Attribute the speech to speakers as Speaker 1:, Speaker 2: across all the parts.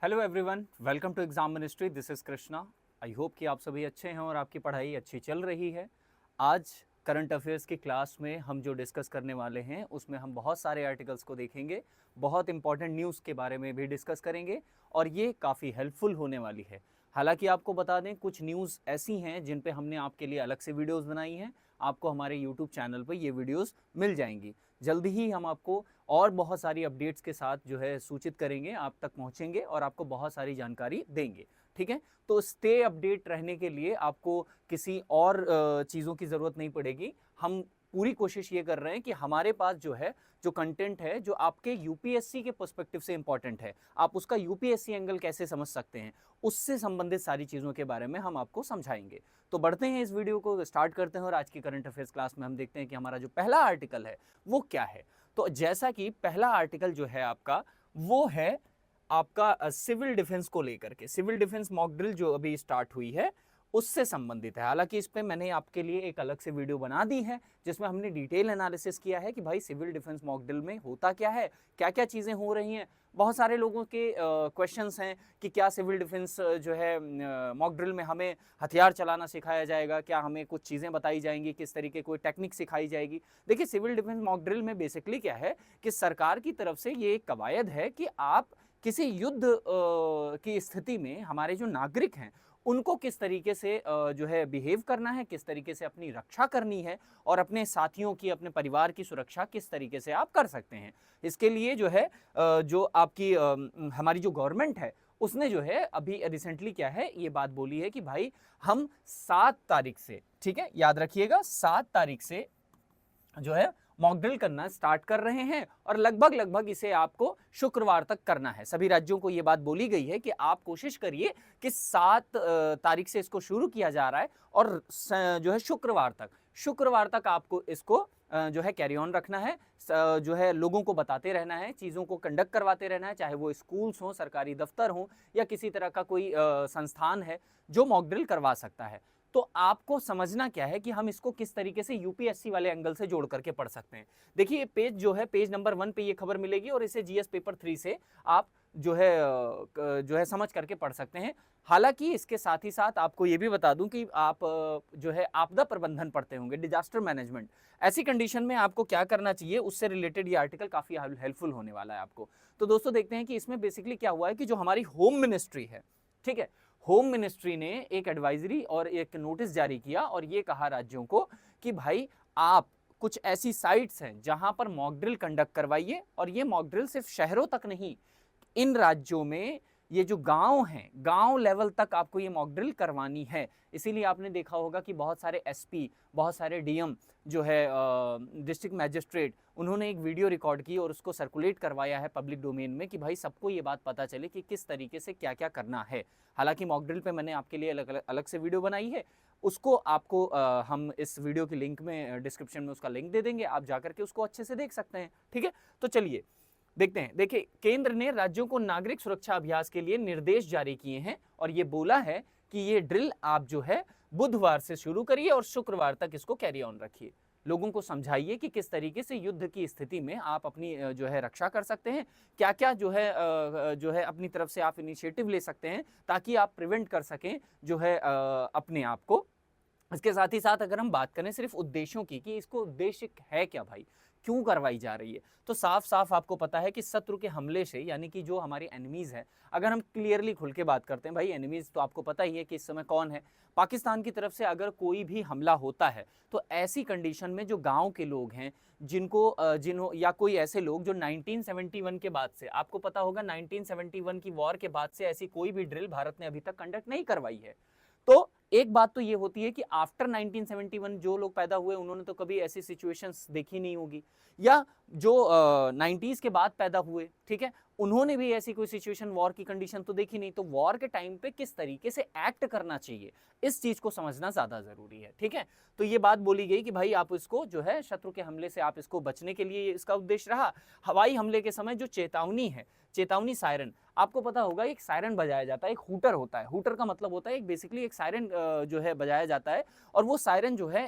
Speaker 1: Hello everyone, welcome to exam ministry. This is Krishna. I hope कि आप सभी अच्छे हैं और आपकी पढ़ाई अच्छी चल रही है। आज करंट अफेयर्स की क्लास में हम जो डिस्कस करने वाले हैं उसमें हम बहुत सारे आर्टिकल्स को देखेंगे, बहुत इंपॉर्टेंट न्यूज़ के बारे में भी डिस्कस करेंगे और ये काफ़ी हेल्पफुल होने वाली है। हालांकि आपको बता दें, कुछ न्यूज़ ऐसी हैं जिन पे हमने आपके लिए अलग से वीडियोज़ बनाई हैं। आपको हमारे यूट्यूब चैनल पर ये वीडियोज़ मिल जाएंगी। जल्दी ही हम आपको और बहुत सारी अपडेट्स के साथ जो है सूचित करेंगे, आप तक पहुंचेंगे और आपको बहुत सारी जानकारी देंगे। ठीक है, तो स्टे अपडेट रहने के लिए आपको किसी और चीज़ों की ज़रूरत नहीं पड़ेगी। हम पूरी कोशिश ये कर रहे हैं कि हमारे पास जो है, जो कंटेंट है, जो आपके यूपीएससी के पर्सपेक्टिव से इंपॉर्टेंट है, आप उसका यूपीएससी एंगल कैसे समझ सकते हैं, उससे संबंधित सारी चीज़ों के बारे में हम आपको समझाएंगे। तो बढ़ते हैं, इस वीडियो को स्टार्ट करते हैं और आज की करंट अफेयर्स क्लास में हम देखते हैं कि हमारा जो पहला आर्टिकल है वो क्या है। तो जैसा कि पहला आर्टिकल जो है आपका, वो है आपका सिविल डिफेंस को लेकर के। सिविल डिफेंस मॉक ड्रिल जो अभी स्टार्ट हुई है उससे संबंधित है। हालांकि इस पे मैंने आपके लिए एक अलग से वीडियो बना दी है जिसमें हमने डिटेल एनालिसिस किया है कि भाई सिविल डिफेंस मॉक ड्रिल में होता क्या है, क्या क्या चीज़ें हो रही हैं। बहुत सारे लोगों के क्वेश्चंस हैं कि क्या सिविल डिफेंस जो है मॉक ड्रिल में हमें हथियार चलाना सिखाया जाएगा, क्या हमें कुछ चीज़ें बताई जाएंगी, किस तरीके कोई टेक्निक सिखाई जाएगी। देखिए, सिविल डिफेंस मॉक ड्रिल में बेसिकली क्या है कि सरकार की तरफ से ये एक कवायद है कि आप किसी युद्ध की स्थिति में हमारे जो नागरिक हैं उनको किस तरीके से जो है बिहेव करना है, किस तरीके से अपनी रक्षा करनी है और अपने साथियों की, अपने परिवार की सुरक्षा किस तरीके से आप कर सकते हैं। इसके लिए जो है जो आपकी हमारी जो गवर्नमेंट है उसने जो है अभी रिसेंटली क्या है ये बात बोली है कि भाई हम 7 तारीख से, ठीक है, याद रखिएगा, 7 तारीख से जो है मॉक ड्रिल करना स्टार्ट कर रहे हैं और लगभग इसे आपको शुक्रवार तक करना है। सभी राज्यों को यह बात बोली गई है कि आप कोशिश करिए कि 7 तारीख से इसको शुरू किया जा रहा है और जो है शुक्रवार तक आपको इसको जो है कैरी ऑन रखना है, जो है लोगों को बताते रहना है, चीज़ों को कंडक्ट करवाते रहना है, चाहे वो स्कूल्स हों, सरकारी दफ्तर हों या किसी तरह का कोई संस्थान है जो मॉक ड्रिल करवा सकता है। तो आपको समझना क्या है कि हम इसको किस तरीके से यूपीएससी वाले एंगल से जोड़ करके पढ़ सकते हैं। देखिए, ये पेज जो है, पेज नंबर 1 पे ये खबर मिलेगी और इसे जीएस पेपर 3 से आप जो है समझ करके पढ़ सकते हैं। हालांकि इसके साथ ही साथ आपको ये भी बता दूं कि आप जो है आपदा प्रबंधन पढ़ते होंगे, डिजास्टर मैनेजमेंट। ऐसी कंडीशन में आपको क्या करना चाहिए, उससे रिलेटेड ये आर्टिकल काफी हेल्पफुल होने वाला है आपको। तो दोस्तों देखते हैं कि इसमें बेसिकली क्या हुआ है कि जो हमारी होम मिनिस्ट्री है, ठीक है, होम मिनिस्ट्री ने एक एडवाइजरी और एक नोटिस जारी किया और ये कहा राज्यों को कि भाई आप कुछ ऐसी साइट्स हैं जहां पर मॉक ड्रिल कंडक्ट करवाइए। और ये मॉक ड्रिल सिर्फ शहरों तक नहीं, इन राज्यों में ये जो गांव हैं, गांव लेवल तक आपको ये मॉक ड्रिल करवानी है। इसीलिए आपने देखा होगा कि बहुत सारे एसपी, बहुत सारे डीएम जो है डिस्ट्रिक्ट मैजिस्ट्रेट, उन्होंने एक वीडियो रिकॉर्ड की और उसको सर्कुलेट करवाया है पब्लिक डोमेन में कि भाई सबको ये बात पता चले कि किस तरीके से क्या क्या करना है। हालांकि मॉक ड्रिल पे मैंने आपके लिए अलग से वीडियो बनाई है, उसको आपको हम इस वीडियो की लिंक में, डिस्क्रिप्शन में उसका लिंक दे देंगे, आप जाकर के उसको अच्छे से देख सकते हैं। ठीक है, तो चलिए देखते हैं। देखिए, केंद्र ने राज्यों को नागरिक सुरक्षा अभ्यास के लिए निर्देश जारी किए हैं और ये बोला है कि ये ड्रिल आप जो है बुधवार से शुरू करिए और शुक्रवार तक इसको कैरी ऑन रखिए। लोगों को समझाइए कि किस तरीके से युद्ध की स्थिति में आप अपनी जो है रक्षा कर सकते हैं, क्या क्या जो है अपनी तरफ से आप इनिशिएटिव ले सकते हैं ताकि आप प्रिवेंट कर सकें जो है अपने आप को। इसके साथ ही साथ अगर हम बात करें सिर्फ उद्देश्यों की कि इसको उद्देश्य है क्या भाई, क्यों करवाई जा रही है, तो साफ साफ आपको पता है कि शत्रु के हमले से, यानी कि जो हमारी एनिमीज है, अगर हम क्लियरली खुल के बात करते हैं, भाई एनिमीज तो आपको पता ही है कि इस समय कौन है। पाकिस्तान की तरफ से अगर कोई भी हमला होता है तो ऐसी कंडीशन में जो गांव के लोग हैं, जिनको या कोई ऐसे लोग जो 1971 के बाद से, आपको पता होगा 1971 की वॉर के बाद से ऐसी कोई भी ड्रिल भारत ने अभी तक कंडक्ट नहीं करवाई है। तो एक बात तो ये होती है कि आफ्टर 1971 जो लोग पैदा हुए उन्होंने तो कभी ऐसी सिचुएशंस देखी नहीं होगी, या जो 90s के बाद पैदा हुए, ठीक है, उन्होंने भी ऐसी कोई सिचुएशन, वॉर की कंडीशन तो देखी नहीं। तो वॉर के टाइम पे किस तरीके से एक्ट करना चाहिए, इस चीज को समझना ज्यादा जरूरी है। ठीक है, तो ये बात बोली गई कि भाई आप इसको जो है शत्रु के हमले से आप इसको बचने के लिए इसका उद्देश्य रहा। हवाई हमले के समय जो चेतावनी है, चेतावनी सायरन, आपको पता होगा एक सायरन बजाया जाता है, एक हूटर होता है। हूटर का मतलब होता है एक बेसिकली एक सायरन जो है बजाया जाता है और वो सायरन जो है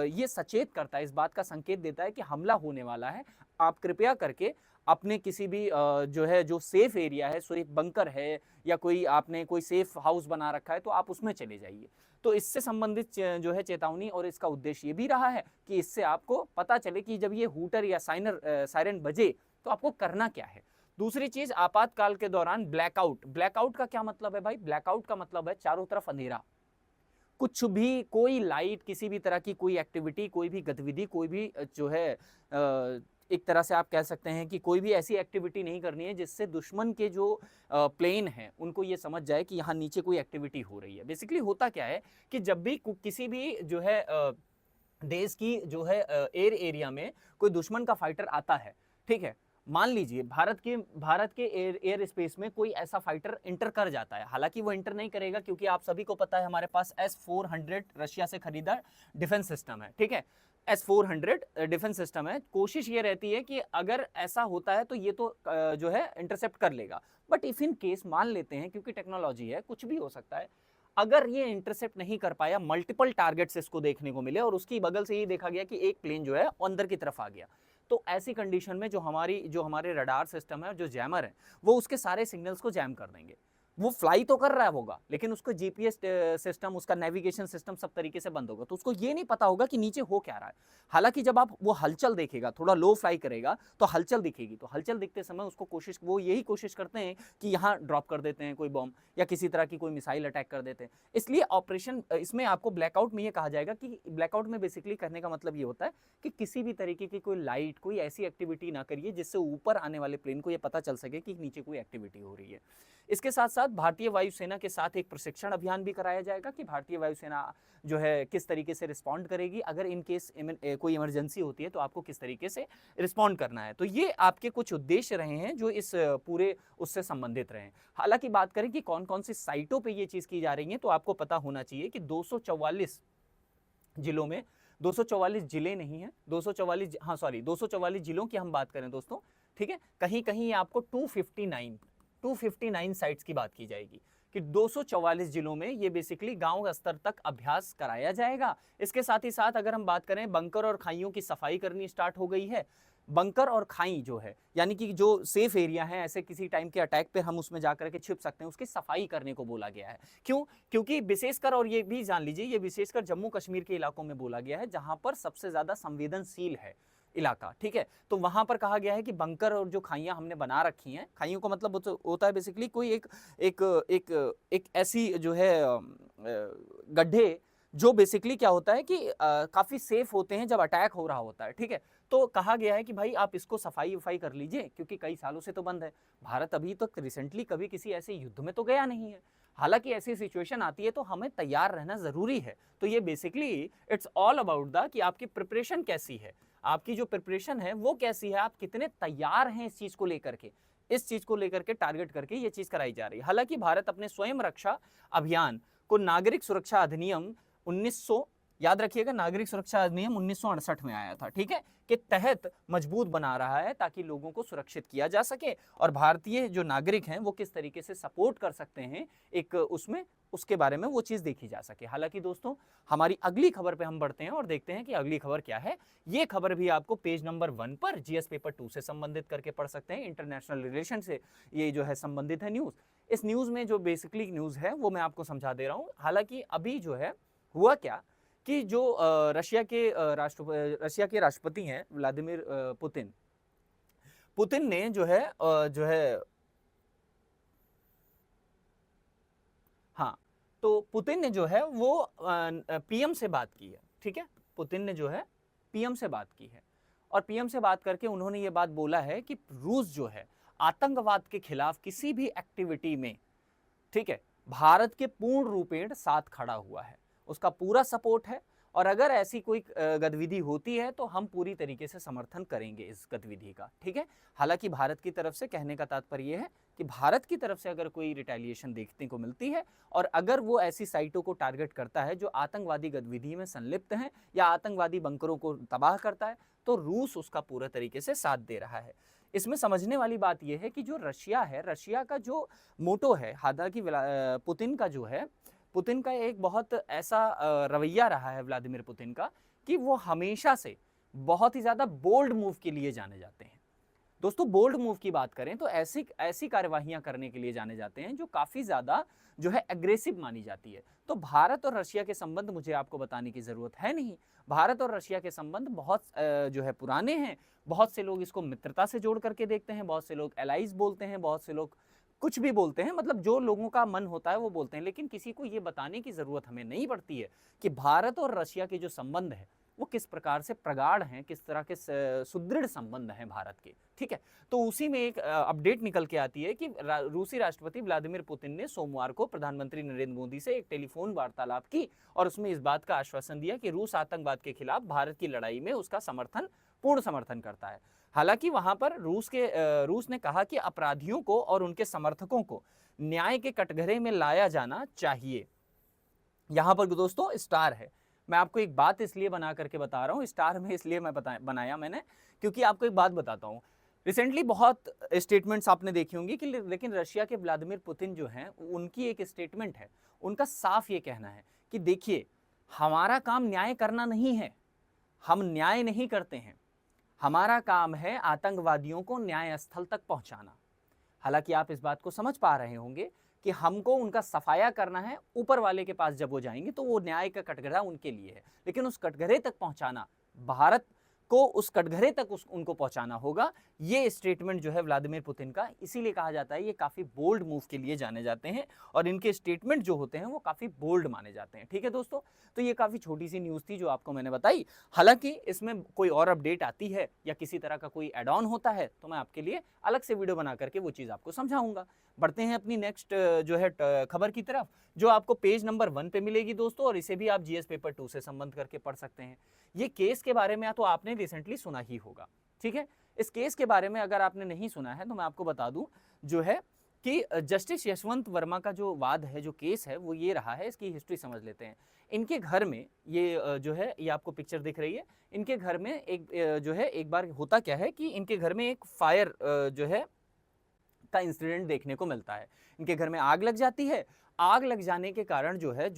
Speaker 1: ये सचेत करता है, इस बात का संकेत देता है कि हमला होने वाला है। आप कृपया करके अपने किसी भी जो है जो सेफ एरिया है, सेफ बंकर है या कोई आपने कोई सेफ हाउस बना रखा है तो आप उसमें चले जाइए। तो इससे संबंधित जो है चेतावनी, और इसका उद्देश्य ये भी रहा है कि इससे आपको पता चले कि जब ये हूटर या सायरन बजे तो आपको करना क्या है। दूसरी चीज, आपातकाल के दौरान ब्लैकआउट। ब्लैकआउट का क्या मतलब है भाई? ब्लैकआउट का मतलब है चारों तरफ अंधेरा, कुछ भी, कोई लाइट, किसी भी तरह की कोई एक्टिविटी, कोई भी गतिविधि, कोई भी जो है एक तरह से आप कह सकते हैं कि कोई भी ऐसी एक्टिविटी नहीं करनी है जिससे दुश्मन के जो प्लेन हैं उनको ये समझ जाए कि यहाँ नीचे कोई एक्टिविटी हो रही है। बेसिकली होता क्या है कि जब भी किसी भी जो है देश की जो है एयर एरिया में कोई दुश्मन का फाइटर आता है, ठीक है, मान लीजिए भारत के एयर स्पेस में कोई ऐसा फाइटर इंटर कर जाता है। हालांकि वो इंटर नहीं करेगा क्योंकि आप सभी को पता है हमारे पास S-400 रशिया से खरीदा डिफेंस सिस्टम है, ठीक है, S-400 डिफेंस सिस्टम है। कोशिश ये रहती है कि अगर ऐसा होता है तो ये तो जो है इंटरसेप्ट कर लेगा, बट इफ इन केस मान लेते हैं, क्योंकि टेक्नोलॉजी है, कुछ भी हो सकता है, अगर ये इंटरसेप्ट नहीं कर पाया, मल्टीपल टारगेट्स इसको देखने को मिले और उसकी बगल से ये देखा गया कि एक प्लेन जो है अंदर की तरफ आ गया, तो ऐसी कंडीशन में जो हमारे रडार सिस्टम है, जो जैमर है, वो उसके सारे सिग्नल्स को जैम कर देंगे। वो फ्लाई तो कर रहा होगा लेकिन उसको जीपीएस सिस्टम, उसका नेविगेशन सिस्टम सब तरीके से बंद होगा, तो उसको ये नहीं पता होगा कि नीचे हो क्या रहा है। हालांकि जब आप वो हलचल देखेगा, थोड़ा लो फ्लाई करेगा तो हलचल दिखेगी, तो हलचल दिखते समय उसको वो यही कोशिश करते हैं कि यहाँ ड्रॉप कर देते हैं कोई बॉम्ब या किसी तरह की कोई मिसाइल अटैक कर देते हैं। इसलिए ऑपरेशन इसमें आपको ब्लैकआउट में ये कहा जाएगा कि ब्लैकआउट में बेसिकली करने का मतलब ये होता है कि किसी भी तरीके की कोई लाइट, कोई ऐसी एक्टिविटी ना करिए जिससे ऊपर आने वाले प्लेन को ये पता चल सके कि नीचे कोई एक्टिविटी हो रही है। इसके साथ साथ भारतीय वायुसेना के साथ एक प्रशिक्षण अभियान भी कराया जाएगा कि भारतीय वायुसेना जो है किस तरीके से रिस्पॉन्ड करेगी, अगर इन केस कोई इमरजेंसी होती है तो आपको किस तरीके से रिस्पॉन्ड करना है। तो ये आपके कुछ उद्देश्य रहे हैं जो इस पूरे उससे संबंधित रहे हैं। हालांकि बात करें कि कौन कौन सी साइटों पे ये चीज की जा रही है, तो आपको पता होना चाहिए कि 244 जिलों में, 244 जिले नहीं है, 244, हाँ सॉरी, 244 जिलों की हम बात करें दोस्तों, ठीक है, कहीं कहीं आपको 259 साइट्स की बात की जाएगी कि 244 जिलों में ये बेसिकली गांव स्तर तक अभ्यास कराया जाएगा। इसके साथ ही साथ अगर हम बात करें, बंकर और खाइयों की सफाई करनी स्टार्ट हो गई है। बंकर और खाई जो है, यानी कि जो सेफ एरिया है, ऐसे किसी टाइम के अटैक पे हम उसमें जाकर के छिप सकते हैं, उसकी सफाई करने को बोला गया है। क्यों? क्योंकि विशेषकर, और ये भी जान लीजिए, ये विशेषकर जम्मू कश्मीर के इलाकों में बोला गया है जहां पर सबसे ज्यादा संवेदनशील है इलाका, ठीक है, तो वहां पर कहा गया है कि बंकर और जो खाइयां हमने बना रखी हैं, खाइयों का मतलब होता है बेसिकली कोई एक एक एक एक ऐसी जो है गड्ढे, जो बेसिकली क्या होता है कि काफी सेफ होते हैं जब अटैक हो रहा होता है, ठीक है, तो कहा गया है कि भाई आप इसको सफाई वफाई कर लीजिए क्योंकि कई सालों से तो बंद है। भारत अभी तक रिसेंटली कभी किसी ऐसे युद्ध में तो गया नहीं है, हालांकि ऐसी सिचुएशन आती है तो हमें तैयार रहना जरूरी है। तो ये basically it's all about the कि आपकी प्रिपरेशन कैसी है, आपकी जो प्रिपरेशन है वो कैसी है, आप कितने तैयार हैं इस चीज को लेकर के, इस चीज को लेकर के टारगेट करके ये चीज कराई जा रही है। हालांकि भारत अपने स्वयं रक्षा अभियान को नागरिक सुरक्षा अधिनियम 1900, याद रखिएगा, नागरिक सुरक्षा अधिनियम 1968 में आया था, ठीक है, के तहत मजबूत बना रहा है ताकि लोगों को सुरक्षित किया जा सके और भारतीय जो नागरिक हैं वो किस तरीके से सपोर्ट कर सकते हैं एक उसमें, उसके बारे में वो चीज देखी जा सके। हालांकि दोस्तों, हमारी अगली खबर पे हम बढ़ते हैं और देखते हैं कि अगली खबर क्या है। ये खबर भी आपको पेज नंबर 1 पर जीएस पेपर 2 से संबंधित करके पढ़ सकते हैं, इंटरनेशनल रिलेशन से ये जो है संबंधित है न्यूज। इस न्यूज में जो बेसिकली न्यूज है वो मैं आपको समझा दे रहा हूं। हालांकि अभी जो है हुआ क्या कि जो रशिया के राष्ट्रपति हैं व्लादिमीर पुतिन ने जो है हाँ, तो पुतिन ने जो है वो पीएम से बात की है, ठीक है, पुतिन ने जो है पीएम से बात की है और पीएम से बात करके उन्होंने ये बात बोला है कि रूस जो है आतंकवाद के खिलाफ किसी भी एक्टिविटी में, ठीक है, भारत के पूर्ण रूपेण साथ खड़ा हुआ है, उसका पूरा सपोर्ट है और अगर ऐसी कोई गतिविधि होती है तो हम पूरी तरीके से समर्थन करेंगे इस गतिविधि का, ठीक है। हालांकि भारत की तरफ से, कहने का तात्पर्य यह है कि भारत की तरफ से अगर कोई रिटेलिएशन देखने को मिलती है और अगर वो ऐसी साइटों को टारगेट करता है जो आतंकवादी गतिविधि में संलिप्त हैं या आतंकवादी बंकरों को तबाह करता है, तो रूस उसका पूरा तरीके से साथ दे रहा है। इसमें समझने वाली बात यह है कि जो रशिया है, रशिया का जो मोटो है, हालांकि पुतिन का एक बहुत ऐसा रवैया रहा है व्लादिमीर पुतिन का कि वो हमेशा से बहुत ही ज्यादा बोल्ड मूव के लिए जाने जाते हैं। दोस्तों बोल्ड मूव की बात करें तो ऐसी ऐसी कार्यवाहियां करने के लिए जाने जाते हैं जो काफी ज्यादा जो है एग्रेसिव मानी जाती है। तो भारत और रशिया के संबंध मुझे आपको बताने की जरूरत है नहीं। भारत और रशिया के संबंध बहुत जो है पुराने हैं। बहुत से लोग इसको मित्रता से जोड़ करके देखते हैं, बहुत से लोग एलाइज बोलते हैं, बहुत से लोग कुछ भी बोलते हैं, मतलब जो लोगों का मन होता है वो बोलते हैं। लेकिन किसी को ये बताने की जरूरत हमें नहीं पड़ती है कि भारत और रशिया के जो संबंध है वो किस प्रकार से प्रगाढ़ हैं, किस तरह के सुदृढ़ संबंध हैं भारत के। ठीक है, तो उसी में एक अपडेट निकल के आती है कि रूसी राष्ट्रपति व्लादिमीर पुतिन ने सोमवार को प्रधानमंत्री नरेंद्र मोदी से एक टेलीफोन वार्तालाप की और उसमें इस बात का आश्वासन दिया कि रूस आतंकवाद के खिलाफ भारत की लड़ाई में उसका पूर्ण समर्थन करता है। हालांकि वहां पर रूस ने कहा कि अपराधियों को और उनके समर्थकों को न्याय के कटघरे में लाया जाना चाहिए। यहां पर दोस्तों स्टार है, मैं आपको एक बात इसलिए बना करके बता रहा हूं, स्टार में इसलिए मैं बनाया मैंने क्योंकि आपको एक बात बताता हूं। रिसेंटली बहुत स्टेटमेंट्स आपने देखी होंगी कि लेकिन रशिया के व्लादिमीर पुतिन जो हैं उनकी एक स्टेटमेंट है, उनका साफ ये कहना है कि देखिए हमारा काम न्याय करना नहीं है, हम न्याय नहीं करते हैं, हमारा काम है आतंकवादियों को न्याय स्थल तक पहुंचाना। हालांकि आप इस बात को समझ पा रहे होंगे कि हमको उनका सफाया करना है, ऊपर वाले के पास जब वो जाएंगे तो वो न्याय का कटघरा उनके लिए है, लेकिन उस कटघरे तक पहुंचाना भारत को, उस कटघरे तक उनको पहुंचाना होगा। ये स्टेटमेंट जो है व्लादिमीर पुतिन का, इसीलिए कहा जाता है ये काफी बोल्ड मूव के लिए जाने जाते हैं और इनके स्टेटमेंट जो होते हैं वो काफी बोल्ड माने जाते हैं। ठीक है दोस्तों, तो ये काफी छोटी सी न्यूज थी जो आपको मैंने बताई। हालांकि इसमें कोई और अपडेट आती है या किसी तरह का कोई एड ऑन होता है तो मैं आपके लिए अलग से वीडियो बना करके वो चीज आपको समझाऊंगा। बढ़ते हैं अपनी नेक्स्ट जो है खबर की तरफ, जो आपको पेज नंबर 1 पे मिलेगी दोस्तों, और इसे भी आप जीएस पेपर 2 से संबंध करके पढ़ सकते हैं। ये केस के बारे में तो आपने रिसेंटली सुना ही होगा। ठीक है, इस केस के बारे में अगर आपने नहीं सुना है तो मैं आपको बता दूं जो है कि जस्टिस यशवंत वर्मा का जो वाद है, जो केस है, वो ये रहा है। इसकी हिस्ट्री समझ लेते हैं। इनके घर में ये जो है, ये आपको पिक्चर दिख रही है, इनके घर में एक जो है, एक बार होता क्या है कि इनके घर में एक फायर जो है का इंसिडेंट देखने को मिलता है। इनके घर में आग लग जाती है। आग लग जाने के कारण जो है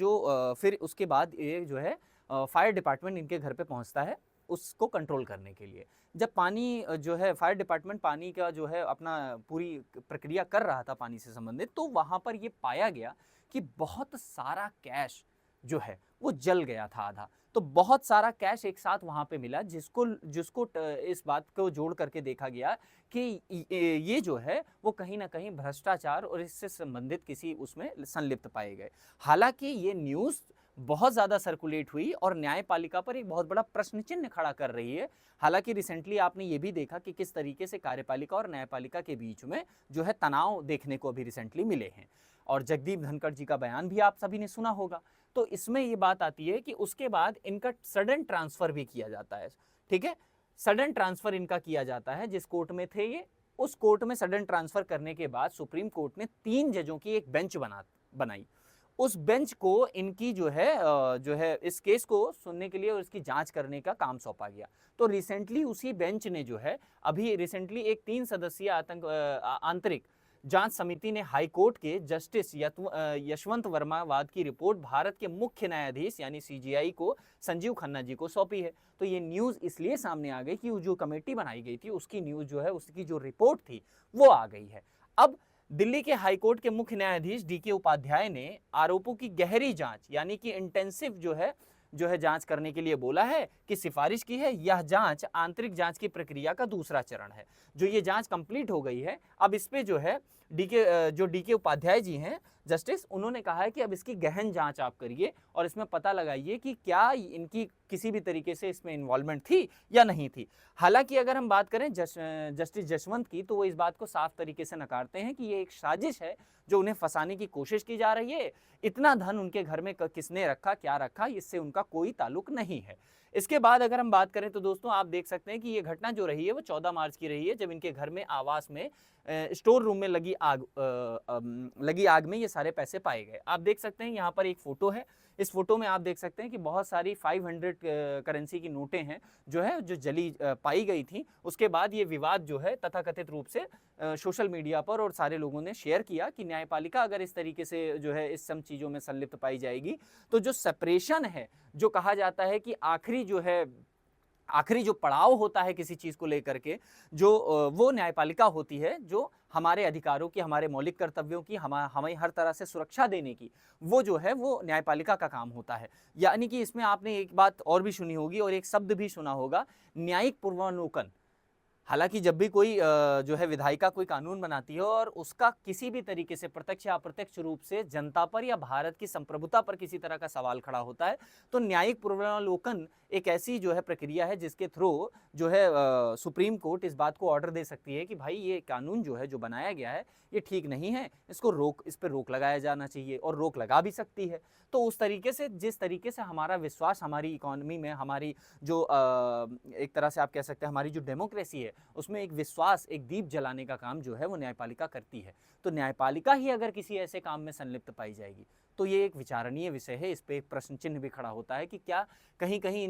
Speaker 1: फिर उसके बाद ये जो है फायर डिपार्टमेंट इनके घर पे पहुंचता है उसको कंट्रोल करने के लिए। जब पानी जो है, फायर डिपार्टमेंट पानी का जो है अपना पूरी प्रक्रिया कर रहा था पानी से संबंधित, तो वहां पर ये पाया गया कि बहुत सारा कैश जो है वो जल गया था आधा। तो बहुत सारा कैश एक साथ वहां पे मिला, जिसको जिसको इस बात को जोड़ करके देखा गया कि ये जो है वो कहीं ना कहीं भ्रष्टाचार और इससे संबंधित किसी उसमें संलिप्त पाए गए। हालांकि ये न्यूज़ बहुत ज़्यादा सर्कुलेट हुई और न्यायपालिका पर एक बहुत बड़ा प्रश्न चिन्ह खड़ा कर रही है। हालांकि रिसेंटली आपने ये भी देखा कि किस तरीके से कार्यपालिका और न्यायपालिका के बीच में जो है तनाव देखने को अभी रिसेंटली मिले हैं, और जगदीप धनखड़ जी का बयान भी आप सभी ने सुना होगा। तो इसमें ये बात आती है कि उसके बाद इनका सडन ट्रांसफर भी किया जाता है। ठीक है, सडन ट्रांसफर इनका किया जाता है। जिस कोर्ट में थे ये, उस कोर्ट में सडन ट्रांसफर करने के बाद सुप्रीम कोर्ट ने 3 जजों की एक बेंच बनाई। उस बेंच को इनकी जो है इस केस को सुनने के लिए और इसकी जांच करने का काम सौंपा गया। तो रिसेंटली उसी बेंच ने जो है अभी रिसेंटली एक 3 सदस्यीय आंतरिक जांच समिति ने हाई कोर्ट के जस्टिस यशवंत वर्मा वाद की रिपोर्ट भारत के मुख्य न्यायाधीश यानी सीजीआई को संजीव खन्ना जी को सौंपी है। तो ये न्यूज़ इसलिए सामने आ गई कि जो कमेटी बनाई गई थी उसकी न्यूज़ जो है, उसकी जो रिपोर्ट थी वो आ गई है। अब दिल्ली के हाई कोर्ट के मुख्य न्यायाधीश डीके उपाध्याय ने आरोपों की गहरी जांच यानी कि इंटेंसिव जो है जांच करने के लिए बोला है कि सिफारिश की है। यह जांच आंतरिक जांच की प्रक्रिया का दूसरा चरण है। जो ये जांच कंप्लीट हो गई है, अब इस पे जो है डीके उपाध्याय जी हैं जस्टिस, उन्होंने कहा है कि अब इसकी गहन जांच आप करिए और इसमें पता लगाइए कि क्या इनकी किसी भी तरीके से इसमें इन्वॉल्वमेंट थी या नहीं थी। हालांकि अगर हम बात करें जस्टिस जसवंत की, तो वो इस बात को साफ तरीके से नकारते हैं कि ये एक साजिश है जो उन्हें फंसाने की कोशिश की जा रही है। इतना धन उनके घर में किसने रखा, क्या रखा, इससे उनका कोई ताल्लुक नहीं है। इसके बाद अगर हम बात करें तो दोस्तों आप देख सकते हैं कि ये घटना जो रही है वो 14 मार्च की रही है, जब इनके घर में आवास में स्टोर रूम में लगी आग में ये सारे पैसे पाए गए। आप देख सकते हैं यहाँ पर एक फोटो है। इस फोटो में आप देख सकते हैं कि बहुत सारी 500 करेंसी की नोटें हैं जो जली पाई गई थी। उसके बाद ये विवाद जो है तथाकथित रूप से सोशल मीडिया पर और सारे लोगों ने शेयर किया कि न्यायपालिका अगर इस तरीके से जो है इस सब चीज़ों में संलिप्त पाई जाएगी तो जो सेपरेशन है, जो कहा जाता है कि आखिरी जो है आखिरी जो पड़ाव होता है किसी चीज़ को लेकर के, जो वो न्यायपालिका होती है, जो हमारे अधिकारों की, हमारे मौलिक कर्तव्यों की, हमें हर तरह से सुरक्षा देने की, वो जो है वो न्यायपालिका का काम होता है। यानी कि इसमें आपने एक बात और भी सुनी होगी और एक शब्द भी सुना होगा, न्यायिक पूर्वानुलोकन। हालाँकि जब भी कोई जो है विधायिका कोई कानून बनाती है और उसका किसी भी तरीके से प्रत्यक्ष या अप्रत्यक्ष रूप से जनता पर या भारत की संप्रभुता पर किसी तरह का सवाल खड़ा होता है, तो न्यायिक पूर्वावलोकन एक ऐसी जो है प्रक्रिया है जिसके थ्रू जो है सुप्रीम कोर्ट इस बात को ऑर्डर दे सकती है कि भाई ये कानून जो है, जो बनाया गया है, ये ठीक नहीं है, इस पे रोक लगाया जाना चाहिए और रोक लगा भी सकती है। तो उस तरीके से, जिस तरीके से हमारा विश्वास हमारी इकोनॉमी में, हमारी जो एक तरह से आप कह सकते हैं हमारी जो डेमोक्रेसी है, उसमें एक विश्वास, एक दीप जलाने का काम जो है वो न्यायपालिका करती है। तो न्यायपालिका ही अगर किसी ऐसे काम में संलिप्त पाई जाएगी, तो ये एक विचारणीय विषय है। इस पे एक प्रश्न चिन्ह भी खड़ा होता है कि क्या कहीं कहीं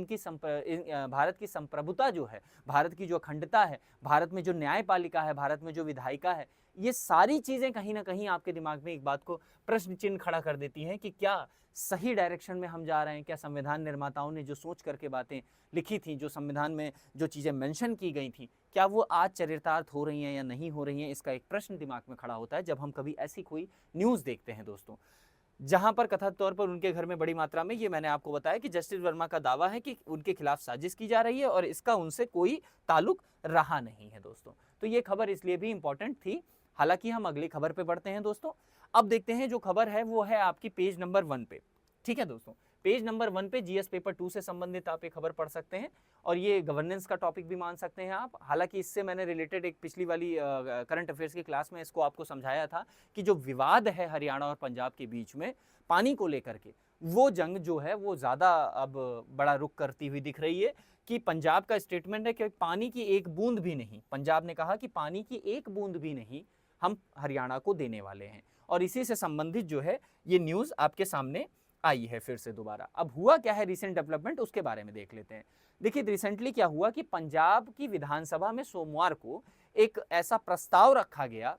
Speaker 1: भारत की संप्रभुता जो है, भारत की जो अखंडता है, भारत में जो न्यायपालिका है, भारत में जो विधायिका है, ये सारी चीज़ें कहीं ना कहीं आपके दिमाग में एक बात को प्रश्न चिन्ह खड़ा कर देती हैं कि क्या सही डायरेक्शन में हम जा रहे हैं? क्या संविधान निर्माताओं ने जो सोच करके बातें लिखी थी, जो संविधान में जो चीज़ें मेंशन की गई थी, क्या वो आज चरितार्थ हो रही हैं या नहीं हो रही हैं? इसका एक प्रश्न दिमाग में खड़ा होता है जब हम कभी ऐसी कोई न्यूज़ देखते हैं दोस्तों, जहां पर कथित तौर पर उनके घर में बड़ी मात्रा में, ये मैंने आपको बताया कि जस्टिस वर्मा का दावा है कि उनके खिलाफ साजिश की जा रही है और इसका उनसे कोई ताल्लुक रहा नहीं है दोस्तों। तो ये खबर इसलिए भी इंपॉर्टेंट थी। हालांकि हम अगली खबर पे बढ़ते हैं दोस्तों। अब देखते हैं जो खबर है वो है आपकी पेज नंबर 1 पे। ठीक है दोस्तों, पेज नंबर 1 पे जीएस पेपर 2 से संबंधित आप एक खबर पढ़ सकते हैं और ये गवर्नेंस का टॉपिक भी मान सकते हैं आप। हालांकि इससे मैंने रिलेटेड एक पिछली वाली करंट अफेयर्स की क्लास में इसको आपको समझाया था कि जो विवाद है हरियाणा और पंजाब के बीच में पानी को लेकर के, वो जंग जो है वो ज़्यादा अब बड़ा रुख करती हुई दिख रही है कि पंजाब का स्टेटमेंट है कि पानी की एक बूंद भी नहीं, पंजाब ने कहा कि पानी की एक बूंद भी नहीं हम हरियाणा को देने वाले हैं। और इसी से संबंधित जो है ये न्यूज़ आपके सामने आई है फिर से दोबारा। अब हुआ क्या है रिसेंट डेवलपमेंट, उसके बारे में देख लेते हैं। देखिए रिसेंटली क्या हुआ कि पंजाब की विधानसभा में सोमवार को एक ऐसा प्रस्ताव रखा गया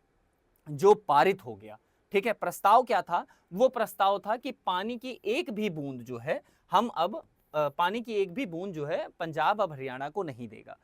Speaker 1: जो पारित हो गया। ठीक है, प्रस्ताव क्या था? वो प्रस्ताव था कि पानी की एक भी बूंद जो है हम अब पानी की एक भी बूंद जो है पंजाब अब हरियाणा को नहीं देगा।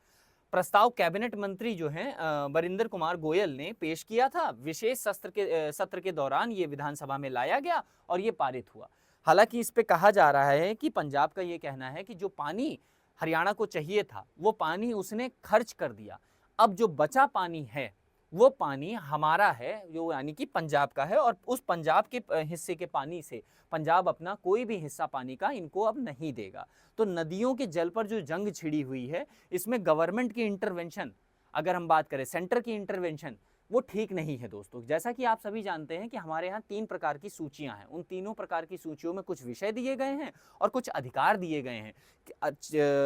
Speaker 1: प्रस्ताव कैबिनेट मंत्री जो हैं वरिंदर कुमार गोयल ने पेश किया था। विशेष सत्र के दौरान ये विधानसभा में लाया गया और ये पारित हुआ। हालांकि इस पे कहा जा रहा है कि पंजाब का ये कहना है कि जो पानी हरियाणा को चाहिए था वो पानी उसने खर्च कर दिया। अब जो बचा पानी है वो पानी हमारा है, जो यानी कि पंजाब का है, और उस पंजाब के हिस्से के पानी से पंजाब अपना कोई भी हिस्सा पानी का इनको अब नहीं देगा। तो नदियों के जल पर जो जंग छिड़ी हुई है, इसमें गवर्नमेंट की इंटरवेंशन, अगर हम बात करें सेंटर की इंटरवेंशन, वो ठीक नहीं है दोस्तों। जैसा कि आप सभी जानते हैं कि हमारे यहाँ 3 प्रकार की सूचियां हैं। उन तीनों प्रकार की सूचियों में कुछ विषय दिए गए हैं और कुछ अधिकार दिए गए हैं।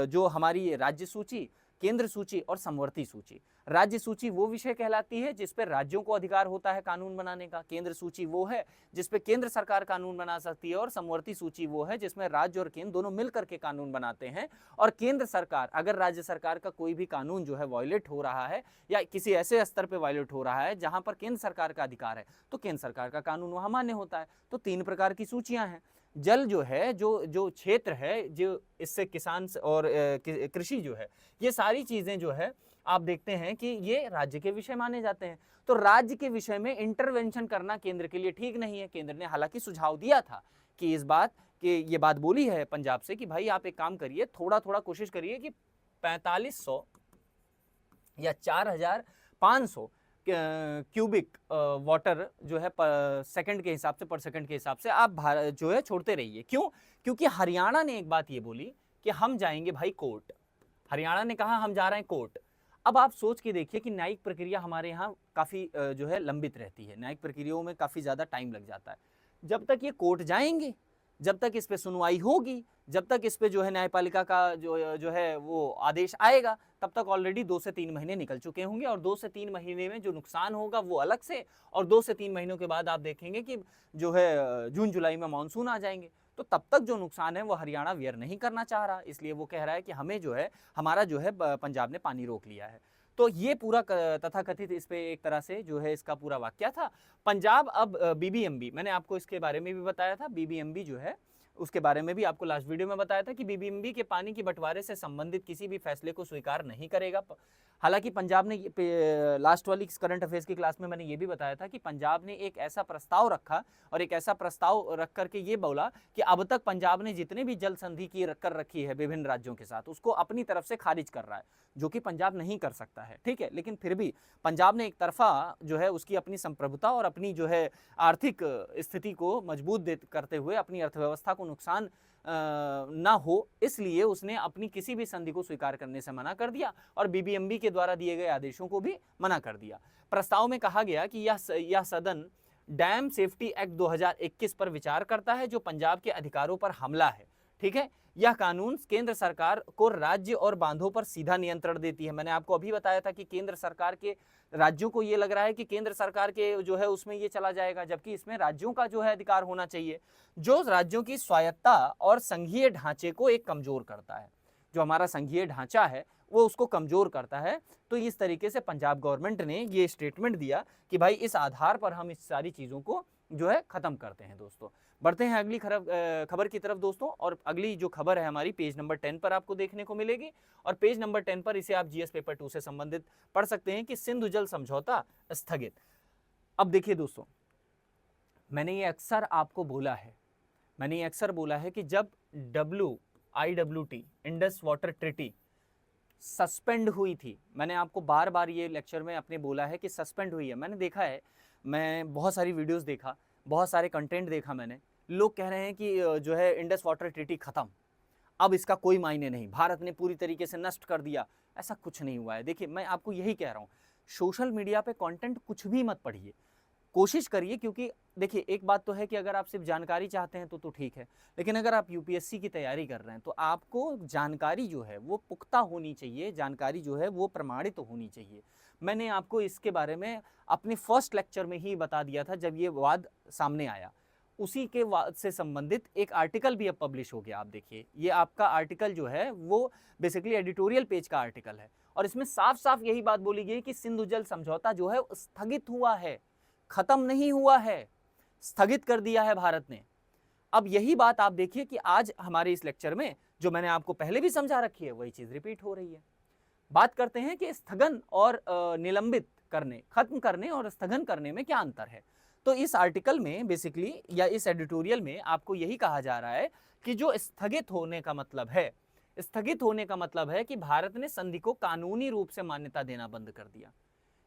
Speaker 1: जो हमारी राज्य सूची, केंद्र सूची और समवर्ती सूची। राज्य सूची वो विषय कहलाती है जिस पर राज्यों को अधिकार होता है कानून बनाने का। केंद्र सूची वो है जिस पे केंद्र सरकार कानून बना सकती है और समवर्ती सूची वो है जिसमें राज्य और केंद्र दोनों मिलकर के कानून बनाते हैं। और केंद्र सरकार, अगर राज्य सरकार का कोई भी कानून जो है वायलेट हो रहा है या किसी ऐसे स्तर पे वायलेट हो रहा है जहां पर केंद्र सरकार का अधिकार है, तो केंद्र सरकार का कानून वहां मान्य होता है। तो 3 प्रकार की सूचियां हैं। जल जो है, जो क्षेत्र है, जो इससे किसान और कृषि जो है, ये सारी चीजें जो है आप देखते हैं कि ये राज्य के विषय माने जाते हैं। तो राज्य के विषय में इंटरवेंशन करना केंद्र के लिए ठीक नहीं है। केंद्र ने हालांकि सुझाव दिया था कि इस बात कि ये बात बोली है पंजाब से कि भाई आप एक काम करिए, थोड़ा थोड़ा कोशिश करिए कि 4500 या 4500 क्यूबिक वाटर जो है सेकंड के हिसाब से, पर सेकंड के हिसाब से आप जो है छोड़ते रहिए। क्यों? क्योंकि हरियाणा ने एक बात ये बोली कि हम जाएंगे भाई कोर्ट। हरियाणा ने कहा हम जा रहे हैं कोर्ट। अब आप सोच के देखिए कि न्यायिक प्रक्रिया हमारे यहाँ काफ़ी जो है लंबित रहती है। न्यायिक प्रक्रियाओं में काफ़ी ज़्यादा टाइम लग जाता है। जब तक ये कोर्ट जाएंगे, जब तक इस पे सुनवाई होगी, जब तक इस पे जो है न्यायपालिका का जो है वो आदेश आएगा, तब तक ऑलरेडी 2 से 3 महीने निकल चुके होंगे। और 2 से 3 महीने में जो नुकसान होगा वो अलग से, और 2 से 3 महीनों के बाद आप देखेंगे कि जो है जून जुलाई में मानसून आ जाएंगे। तो तब तक जो नुकसान है वो हरियाणा वेयर नहीं करना चाह रहा, इसलिए वो कह रहा है कि हमें जो है, हमारा जो है पंजाब ने पानी रोक लिया है। तो ये पूरा तथाकथित इस पे एक तरह से जो है इसका पूरा वाक्य था। पंजाब अब बीबीएमबी, मैंने आपको इसके बारे में भी बताया था, बीबीएमबी जो है उसके बारे में भी आपको लास्ट वीडियो में बताया था कि बीबीएमबी के पानी की बंटवारे से संबंधित किसी भी फैसले को स्वीकार नहीं करेगा। हालांकि पंजाब ने लास्ट वाली करंट अफेयर्स की क्लास में मैंने ये भी बताया था कि पंजाब ने एक ऐसा प्रस्ताव रखा और एक ऐसा प्रस्ताव रख करके ये बोला कि अब तक पंजाब ने जितने भी जल संधि की कर रखी है विभिन्न राज्यों के साथ, उसको अपनी तरफ से खारिज कर रहा है, जो कि पंजाब नहीं कर सकता है। ठीक है, लेकिन फिर भी पंजाब ने एक तरफा जो है उसकी अपनी संप्रभुता और अपनी जो है आर्थिक स्थिति को मजबूत करते हुए अपनी अर्थव्यवस्था को नुकसान ना हो, इसलिए उसने अपनी किसी भी संधि को स्वीकार करने से मना कर दिया और बीबीएमबी के द्वारा दिए गए आदेशों को भी मना कर दिया। प्रस्ताव में कहा गया कि यह सदन डैम सेफ्टी एक्ट 2021 पर विचार करता है, जो पंजाब के अधिकारों पर हमला है। ठीक है, यह कानून केंद्र सरकार को राज्य और बांधों पर सीधा नियंत्रण देती है। मैंने आपको अभी बताया था कि केंद्र सरकार के राज्यों को यह लग रहा है कि केंद्र सरकार के जो है उसमें ये चला जाएगा, जबकि इसमें राज्यों का जो है अधिकार होना चाहिए, जो राज्यों की स्वायत्ता और संघीय ढांचे को एक कमजोर करता है। जो हमारा संघीय ढांचा है वो उसको कमजोर करता है। तो इस तरीके से पंजाब गवर्नमेंट ने ये स्टेटमेंट दिया कि भाई इस आधार पर हम इस सारी चीजों को जो है खत्म करते हैं। दोस्तों बढ़ते हैं अगली खबर की तरफ दोस्तों, और अगली जो खबर है हमारी पेज नंबर 10 पर आपको देखने को मिलेगी, और पेज नंबर 10 पर इसे आप जीएस पेपर 2 से संबंधित पढ़ सकते हैं कि सिंधु जल समझौता स्थगित। अब देखिए दोस्तों, मैंने ये अक्सर आपको बोला है कि जब IWT Indus water treaty suspend हुई थी, मैंने आपको बार बार ये लेक्चर में अपने बोला है कि सस्पेंड हुई है। मैंने देखा है, मैं बहुत सारी वीडियोस देखा, बहुत सारे कंटेंट देखा मैंने, लोग कह रहे हैं कि जो है इंडस वाटर ट्रीटी खत्म, अब इसका कोई मायने नहीं, भारत ने पूरी तरीके से नष्ट कर दिया। ऐसा कुछ नहीं हुआ है। देखिए मैं आपको यही कह रहा हूँ, सोशल मीडिया पे कंटेंट कुछ भी मत पढ़िए, कोशिश करिए, क्योंकि देखिए एक बात तो है कि अगर आप सिर्फ जानकारी चाहते हैं तो ठीक है, लेकिन अगर आप यूपीएससी की तैयारी कर रहे हैं तो आपको जानकारी जो है वो पुख्ता होनी चाहिए, जानकारी जो है वो प्रमाणित होनी चाहिए। मैंने आपको इसके बारे में अपने फर्स्ट लेक्चर में ही बता दिया था जब ये वाद सामने आया, उसी के वाद से संबंधित एक आर्टिकल भी अब पब्लिश हो गया। आप देखिए, ये आपका आर्टिकल जो है वो बेसिकली एडिटोरियल पेज का आर्टिकल है, और इसमें साफ साफ यही बात बोली गई कि सिंधु जल समझौता जो है स्थगित हुआ है, खत्म नहीं हुआ है, स्थगित कर दिया है भारत ने। अब यही बात आप देखिए कि आज हमारे इस लेक्चर में जो मैंने आपको पहले भी समझा रखी है वही चीज रिपीट हो रही है। बात करते हैं कि स्थगन और निलंबित करने, खत्म करने और स्थगन करने में क्या अंतर है। तो इस आर्टिकल में बेसिकली या इस एडिटोरियल में आपको यही कहा जा रहा है कि जो स्थगित होने का मतलब है, स्थगित होने का मतलब है कि भारत ने संधि को कानूनी रूप से मान्यता देना बंद कर दिया,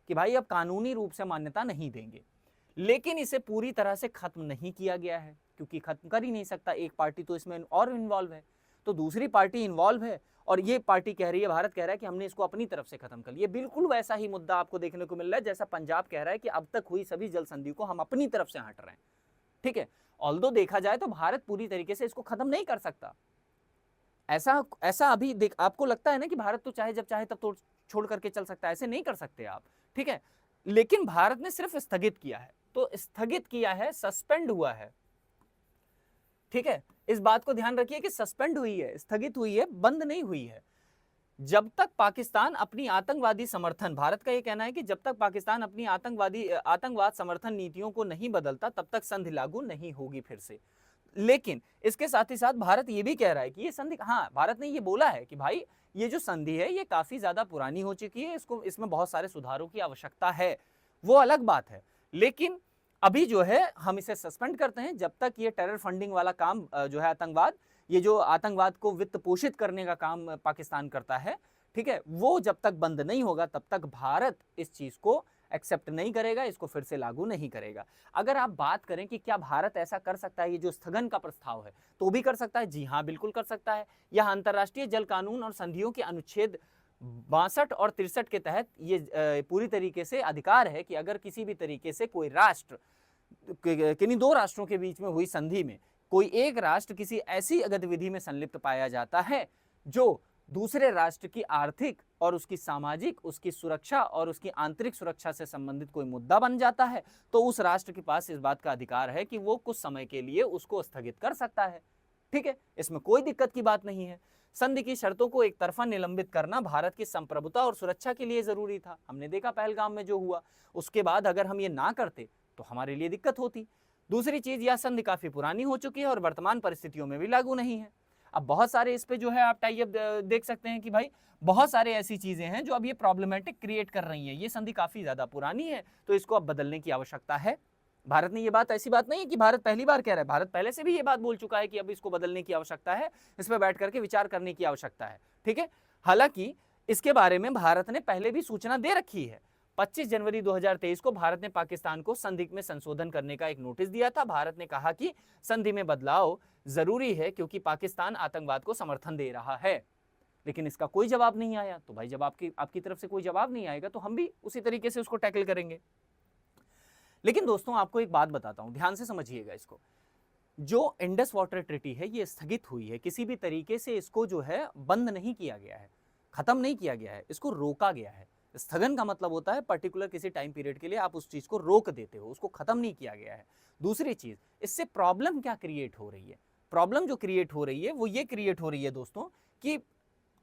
Speaker 1: कि भाई अब कानूनी रूप से मान्यता नहीं देंगे। लेकिन इसे पूरी तरह से खत्म नहीं किया गया है, क्योंकि खत्म कर ही नहीं सकता, एक पार्टी तो इसमें और इन्वॉल्व है, तो दूसरी पार्टी इन्वॉल्व है, और ये पार्टी कह रही है, भारत कह रहा है कि हमने इसको अपनी तरफ से खत्म कर लिया। बिल्कुल वैसा ही मुद्दा आपको देखने को मिल रहा है जैसा पंजाब कह रहा है कि अब तक हुई सभी जल संधि को हम अपनी तरफ से हट रहे हैं। ठीक है, ऑल्दो देखा जाए तो भारत पूरी तरीके से इसको खत्म नहीं कर सकता। ऐसा अभी देख आपको लगता है ना कि भारत तो चाहे जब चाहे तब तो छोड़ करके चल सकता है, ऐसे नहीं कर सकते आप। ठीक है, लेकिन भारत ने सिर्फ स्थगित किया है, तो स्थगित किया है, सस्पेंड हुआ है। ठीक है, इस बात को ध्यान रखिए कि सस्पेंड हुई है, स्थगित हुई है, बंद नहीं हुई है। जब तक पाकिस्तान अपनी आतंकवादी समर्थन, भारत का यह कहना है कि जब तक पाकिस्तान अपनी आतंकवाद समर्थन नीतियों को नहीं बदलता तब तक संधि लागू नहीं होगी फिर से। लेकिन इसके साथ ही साथ भारत ये भी कह रहा है कि ये संधि, हाँ भारत ने ये बोला है कि भाई ये जो संधि है ये काफी ज्यादा पुरानी हो चुकी है, इसमें बहुत सारे सुधारों की आवश्यकता है, वो अलग बात है। लेकिन अभी जो है हम इसे सस्पेंड करते हैं जब तक ये टेरर फंडिंग वाला काम जो है आतंकवाद, ये जो आतंकवाद को वित्त पोषित करने का काम पाकिस्तान करता है, ठीक है, वो जब तक बंद नहीं होगा तब तक भारत इस चीज को एक्सेप्ट नहीं करेगा, इसको फिर से लागू नहीं करेगा। अगर आप बात करें कि क्या भारत ऐसा कर सकता है, ये जो स्थगन का प्रस्ताव है तो भी कर सकता है, जी हाँ बिल्कुल कर सकता है। यह अंतर्राष्ट्रीय जल कानून और संधियों के अनुच्छेद 62 और 63 के तहत ये पूरी तरीके से अधिकार है कि अगर किसी भी तरीके से कोई राष्ट्र, किन्हीं दो राष्ट्रों के बीच में हुई संधि में कोई एक राष्ट्र किसी ऐसी गतिविधि में संलिप्त पाया जाता है जो दूसरे राष्ट्र की आर्थिक और उसकी सामाजिक, उसकी सुरक्षा और उसकी आंतरिक सुरक्षा से संबंधित कोई मुद्दा बन जाता है, तो उस राष्ट्र के पास इस बात का अधिकार है कि वो कुछ समय के लिए उसको स्थगित कर सकता है। ठीक है, इसमें कोई दिक्कत की बात नहीं है। संधि की शर्तों को एक तरफा निलंबित करना भारत की संप्रभुता और सुरक्षा के लिए जरूरी था। हमने देखा पहलगाम में जो हुआ, उसके बाद अगर हम ये ना करते तो हमारे लिए दिक्कत होती। दूसरी चीज, यह संधि काफी पुरानी हो चुकी है और वर्तमान परिस्थितियों में भी लागू नहीं है। अब बहुत सारे इस पे जो है आप टाइप देख सकते हैं कि भाई बहुत सारे ऐसी चीजें हैं जो अब ये प्रॉब्लमेटिक क्रिएट कर रही हैं। ये संधि काफी ज्यादा पुरानी है, तो इसको अब बदलने की आवश्यकता है। भारत ने ये बात, ऐसी बात नहीं है कि भारत पहली बार कह रहा है, भारत पहले से भी ये बात बोल चुका है कि अब इसको बदलने की आवश्यकता है, इस पर बैठ करके विचार करने की आवश्यकता है। ठीक है, हालांकि इसके बारे में भारत ने पहले भी सूचना दे रखी है। 25 जनवरी 2023 को भारत ने पाकिस्तान को संधि में संशोधन करने का एक नोटिस दिया था। भारत ने कहा कि संधि में बदलाव जरूरी है क्योंकि पाकिस्तान आतंकवाद को समर्थन दे रहा है, लेकिन इसका कोई जवाब नहीं आया। तो भाई जब आपकी तरफ से कोई जवाब नहीं आएगा तो हम भी उसी तरीके से उसको टैकल करेंगे। लेकिन दोस्तों आपको एक बात बताता हूं, ध्यान से समझिएगा इसको। जो इंडस वाटर ट्रीटी है ये स्थगित हुई है, किसी भी तरीके से इसको जो है बंद नहीं किया गया है, खत्म नहीं किया गया है, इसको रोका गया है। स्थगन का मतलब होता है पर्टिकुलर किसी टाइम पीरियड के लिए आप उस चीज को रोक देते हो, उसको खत्म नहीं किया गया है। दूसरी चीज, इससे प्रॉब्लम क्या क्रिएट हो रही है? प्रॉब्लम जो क्रिएट हो रही है वो ये क्रिएट हो रही है दोस्तों कि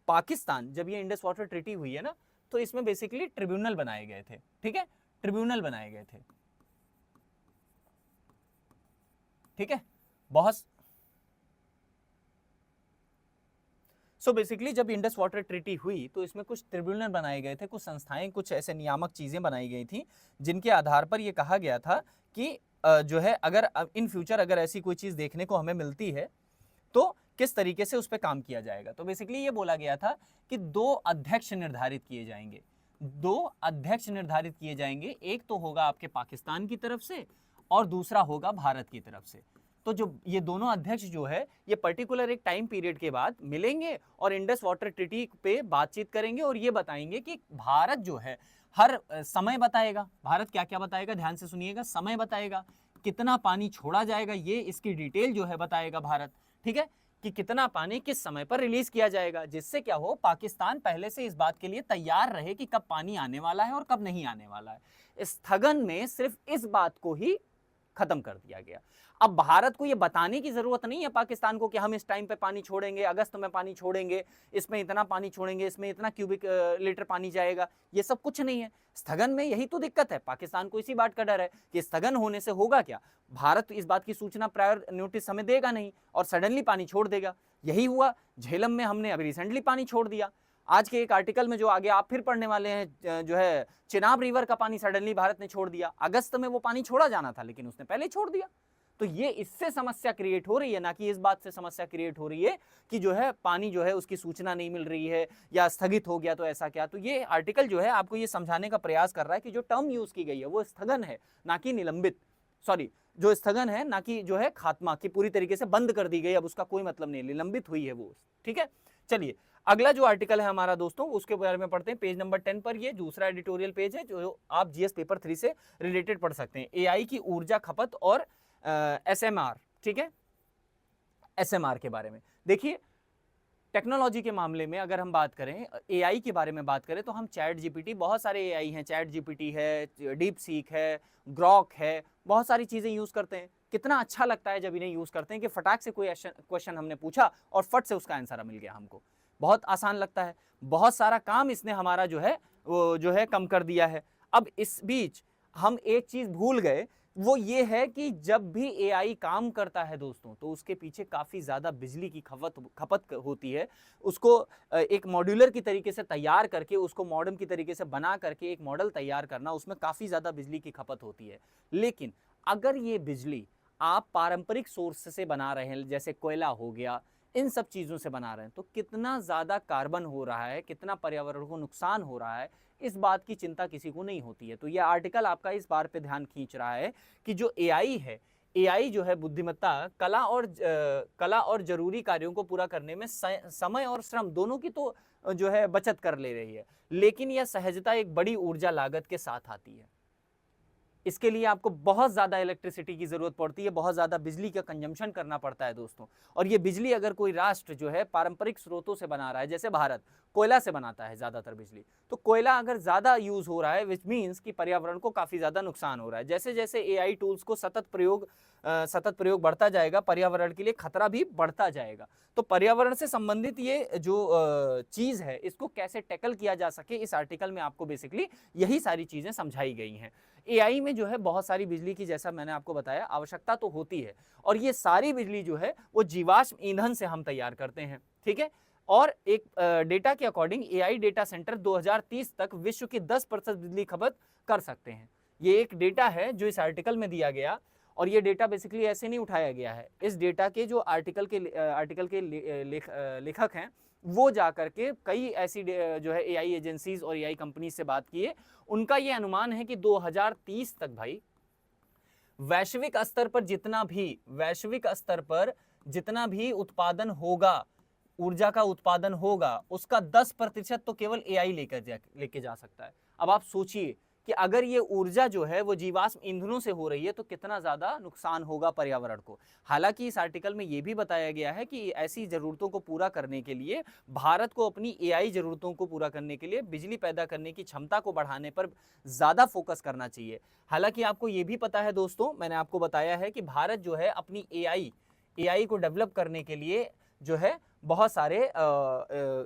Speaker 1: पाकिस्तान, जब ये इंडस वाटर ट्रीटी हुई है ना, तो इसमें बेसिकली ट्रिब्यूनल बनाए गए थे। ठीक है, ट्रिब्यूनल बनाए गए थे। ठीक है, बहुत सो बेसिकली जब इंडस वाटर ट्रीटी हुई तो इसमें कुछ ट्रिब्यूनल बनाए गए थे, कुछ संस्थाएं, कुछ ऐसे नियामक चीजें बनाई गई थी जिनके आधार पर यह कहा गया था कि जो है अगर इन फ्यूचर अगर ऐसी कोई चीज देखने को हमें मिलती है तो किस तरीके से उस पर काम किया जाएगा। तो बेसिकली ये बोला गया था कि 2 अध्यक्ष निर्धारित किए जाएंगे, 2 अध्यक्ष निर्धारित किए जाएंगे। एक तो होगा आपके पाकिस्तान की तरफ से और दूसरा होगा भारत की तरफ से। तो जो ये दोनों अध्यक्ष जो है ये पर्टिकुलर एक टाइम पीरियड के बाद मिलेंगे और इंडस वाटर ट्रीटी पे बातचीत करेंगे और ये बताएंगे कि भारत जो है हर समय बताएगा, भारत क्या क्या बताएगा, ध्यान से सुनिएगा, समय बताएगा, कितना पानी छोड़ा जाएगा ये इसकी डिटेल जो है बताएगा भारत। ठीक है, कि कितना पानी किस समय पर रिलीज किया जाएगा, जिससे क्या हो पाकिस्तान पहले से इस बात के लिए तैयार रहे कि कब पानी आने वाला है और कब नहीं आने वाला है। स्थगन में सिर्फ इस बात को ही खत्म कर दिया गया। अब भारत को यह बताने की जरूरत नहीं है पाकिस्तान को कि हम इस टाइम पे पानी छोड़ेंगे, अगस्त में पानी छोड़ेंगे, इसमें इतना पानी छोड़ेंगे, इसमें इतना क्यूबिक लीटर पानी जाएगा, ये सब कुछ नहीं है। स्थगन में यही तो दिक्कत है, पाकिस्तान को इसी बात का डर है कि स्थगन होने से होगा क्या, भारत इस बात की सूचना प्रायर नोटिस हमें देगा नहीं और सडनली पानी छोड़ देगा। यही हुआ, झेलम में हमने अभी रिसेंटली पानी छोड़ दिया। आज के एक आर्टिकल में जो आगे आप फिर पढ़ने वाले हैं, जो है चिनाब रिवर का पानी सडनली भारत ने छोड़ दिया। अगस्त में वो पानी छोड़ा जाना था लेकिन उसने पहले छोड़ दिया। तो ये इससे समस्या क्रिएट हो रही है, ना कि इस बात से समस्या क्रिएट हो रही है कि जो है पानी जो है उसकी सूचना नहीं मिल रही है या स्थगित हो गया तो ऐसा क्या। तो ये आर्टिकल जो है आपको ये समझाने का प्रयास कर रहा है कि जो टर्म यूज की गई है वो स्थगन है, ना कि निलंबित, सॉरी जो स्थगन है ना कि जो है खात्मा, की पूरी तरीके से बंद कर दी गई, अब उसका कोई मतलब नहीं, निलंबित हुई है वो। ठीक है, चलिए अगला जो आर्टिकल है हमारा दोस्तों उसके बारे में पढ़ते हैं। पेज नंबर 10 पर ये दूसरा एडिटोरियल पेज है जो आप जीएस पेपर 3 से रिलेटेड पढ़ सकते हैं। एआई की ऊर्जा खपत और एसएमआर। ठीक है, एसएमआर के बारे में देखिए, टेक्नोलॉजी के मामले में अगर हम बात करें, एआई के बारे में बात करें तो हम चैट जीपीटी, बहुत सारे एआई हैं, चैट जीपीटी है, डीप सीक है, ग्रॉक है, बहुत सारी चीज़ें यूज़ करते हैं। कितना अच्छा लगता है जब इन्हें यूज़ करते हैं कि फटाक से कोई क्वेश्चन हमने पूछा और फट से उसका आंसर मिल गया हमको, बहुत आसान लगता है। बहुत सारा काम इसने हमारा जो है वो जो है कम कर दिया है। अब इस बीच हम एक चीज़ भूल गए, वो ये है कि जब भी एआई काम करता है दोस्तों तो उसके पीछे काफ़ी ज़्यादा बिजली की खपत होती है। उसको एक मॉड्यूलर की तरीके से तैयार करके, उसको मॉडर्न की तरीके से बना करके एक मॉडल तैयार करना, उसमें काफ़ी ज़्यादा बिजली की खपत होती है। लेकिन अगर ये बिजली आप पारंपरिक सोर्स से बना रहे हैं, जैसे कोयला हो गया, इन सब चीज़ों से बना रहे हैं, तो कितना ज़्यादा कार्बन हो रहा है, कितना पर्यावरण को नुकसान हो रहा है, इस बात की चिंता किसी को नहीं होती है। तो यह आर्टिकल आपका इस बात पे ध्यान खींच रहा है कि जो एआई है, एआई जो है बुद्धिमत्ता कला और जरूरी कार्यों को पूरा करने में समय और श्रम दोनों की तो जो है बचत कर ले रही है, लेकिन यह सहजता एक बड़ी ऊर्जा लागत के साथ आती है। इसके लिए आपको बहुत ज़्यादा इलेक्ट्रिसिटी की ज़रूरत पड़ती है, बहुत ज़्यादा बिजली का कंजम्पशन करना पड़ता है दोस्तों। और ये बिजली अगर कोई राष्ट्र जो है पारंपरिक स्रोतों से बना रहा है, जैसे भारत कोयला से बनाता है ज़्यादातर बिजली, तो कोयला अगर ज़्यादा यूज़ हो रहा है विच मीन्स कि पर्यावरण को काफ़ी ज़्यादा नुकसान हो रहा है। जैसे जैसे एआई टूल्स को सतत प्रयोग बढ़ता जाएगा, पर्यावरण के लिए खतरा भी बढ़ता जाएगा। तो पर्यावरण से संबंधित ये जो चीज़ है इसको कैसे टैकल किया जा सके, इस आर्टिकल में आपको बेसिकली यही सारी चीज़ें समझाई गई हैं। एआई में जो है बहुत सारी बिजली की, जैसा मैंने आपको बताया, आवश्यकता तो होती है, और ये सारी बिजली जो है वो जीवाश्म ईंधन से हम तैयार करते हैं, ठीक है। और एक डेटा के अकॉर्डिंग एआई डेटा सेंटर 2030 तक विश्व की 10% बिजली खपत कर सकते हैं। ये एक डेटा है जो इस आर्टिकल में दिया गया, और ये डेटा बेसिकली ऐसे नहीं उठाया गया है। इस डेटा के जो आर्टिकल के लेखक हैं वो जाकर के कई ऐसी जो है एआई एजेंसीज और एआई कंपनी से बात किए। उनका ये अनुमान है कि 2030 तक भाई वैश्विक स्तर पर जितना भी उत्पादन होगा, ऊर्जा का उत्पादन होगा, उसका 10% तो केवल एआई लेके जा सकता है। अब आप सोचिए कि अगर ये ऊर्जा जो है वो जीवाश्म ईंधनों से हो रही है तो कितना ज्यादा नुकसान होगा पर्यावरण को। हालांकि इस आर्टिकल में ये भी बताया गया है कि ऐसी जरूरतों को पूरा करने के लिए भारत को अपनी एआई जरूरतों को पूरा करने के लिए बिजली पैदा करने की क्षमता को बढ़ाने पर ज्यादा फोकस करना चाहिए। हालांकि आपको ये भी पता है दोस्तों, मैंने आपको बताया है कि भारत जो है अपनी एआई को डेवलप करने के लिए जो है बहुत सारे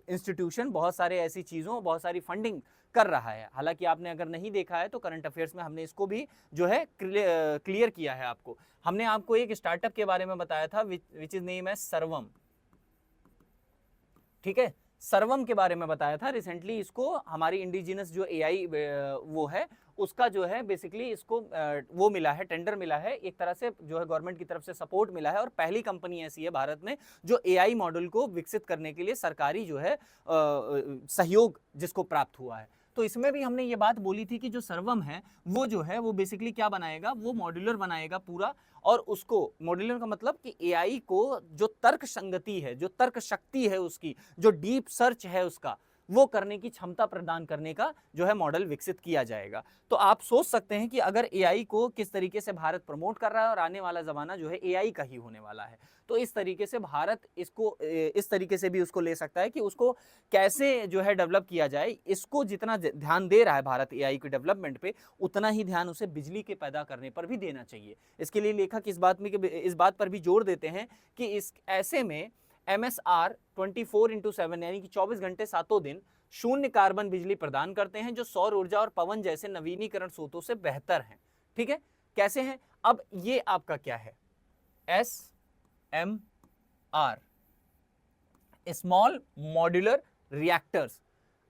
Speaker 1: इंस्टीट्यूशन, बहुत सारे ऐसी चीज़ों, बहुत सारी फंडिंग कर रहा है। हालांकि आपने अगर नहीं देखा है तो करंट अफेयर्स में हमने इसको भी जो है क्लियर किया है आपको। हमने आपको एक स्टार्टअप के बारे में बताया था विच इज नेम है सर्वम, ठीक है। सर्वम के बारे में बताया था रिसेंटली। इसको हमारी इंडिजिनस जो एआई वो है उसका जो है बेसिकली इसको वो मिला है, टेंडर मिला है, एक तरह से जो है गवर्नमेंट की तरफ से सपोर्ट मिला है, और पहली कंपनी ऐसी है भारत में जो एआई मॉडल को विकसित करने के लिए सरकारी जो है सहयोग जिसको प्राप्त हुआ है। तो इसमें भी हमने ये बात बोली थी कि जो सर्वम है वो बेसिकली क्या बनाएगा, वो मॉड्यूलर बनाएगा पूरा, और उसको मॉड्यूलर का मतलब कि एआई को जो तर्क संगति है, जो तर्क शक्ति है उसकी, जो डीप सर्च है उसका, वो करने की क्षमता प्रदान करने का जो है मॉडल विकसित किया जाएगा। तो आप सोच सकते हैं कि अगर एआई को किस तरीके से भारत प्रमोट कर रहा है, और आने वाला जमाना जो है एआई का ही होने वाला है, तो इस तरीके से भारत इसको इस तरीके से भी उसको ले सकता है कि उसको कैसे जो है डेवलप किया जाए। इसको जितना ध्यान दे रहा है भारत एआई के डेवलपमेंट पे, उतना ही ध्यान उसे बिजली के पैदा करने पर भी देना चाहिए। इसके लिए लेखक इस बात पर भी जोर देते हैं कि इस ऐसे में MSR 24/7 यानी कि 24 घंटे सातों दिन शून्य कार्बन बिजली प्रदान करते हैं, जो सौर ऊर्जा और पवन जैसे नवीनीकरण स्रोतों से बेहतर हैं, ठीक है। कैसे हैं? अब ये आपका क्या है, SMR, स्मॉल मॉड्यूलर रिएक्टर्स।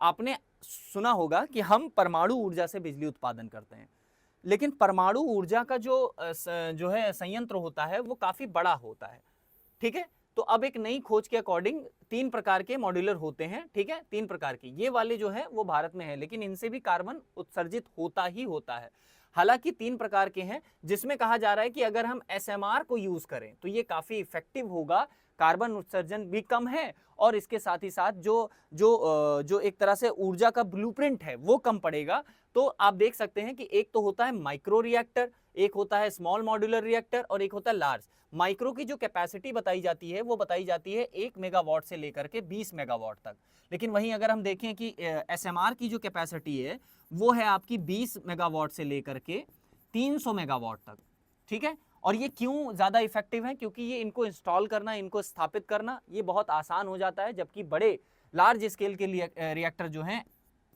Speaker 1: आपने सुना होगा कि हम परमाणु ऊर्जा से बिजली उत्पादन करते हैं, लेकिन परमाणु ऊर्जा का जो है संयंत्र होता है वो काफी बड़ा होता है, ठीक है। तो अब एक नई खोज के अकॉर्डिंग 3 प्रकार के मॉड्यूलर होते हैं, ठीक है, 3 प्रकार के। ये वाले जो है वो भारत में है, लेकिन इनसे भी कार्बन उत्सर्जित होता ही होता है। हालांकि 3 प्रकार के हैं, जिसमें कहा जा रहा है कि अगर हम SMR को यूज करें तो ये काफी इफेक्टिव होगा, कार्बन उत्सर्जन भी कम है, और इसके साथ ही साथ जो एक तरह से ऊर्जा का ब्लूप्रिंट है वो कम पड़ेगा। तो आप देख सकते हैं कि एक तो होता है माइक्रो रिएक्टर, एक होता है स्मॉल मॉड्यूलर रिएक्टर, और एक होता है लार्ज। माइक्रो की जो कैपेसिटी बताई जाती है वो बताई जाती है 1 मेगावाट से लेकर के 20 मेगावाट तक, लेकिन वहीं अगर हम देखें कि SMR की जो कैपेसिटी है वो है आपकी 20 मेगावाट से लेकर के 300 मेगावाट तक, ठीक है। और ये क्यों ज्यादा इफेक्टिव है? क्योंकि ये इनको इंस्टॉल करना, इनको स्थापित करना ये बहुत आसान हो जाता है, जबकि बड़े लार्ज स्केल के लिए रिएक्टर जो हैं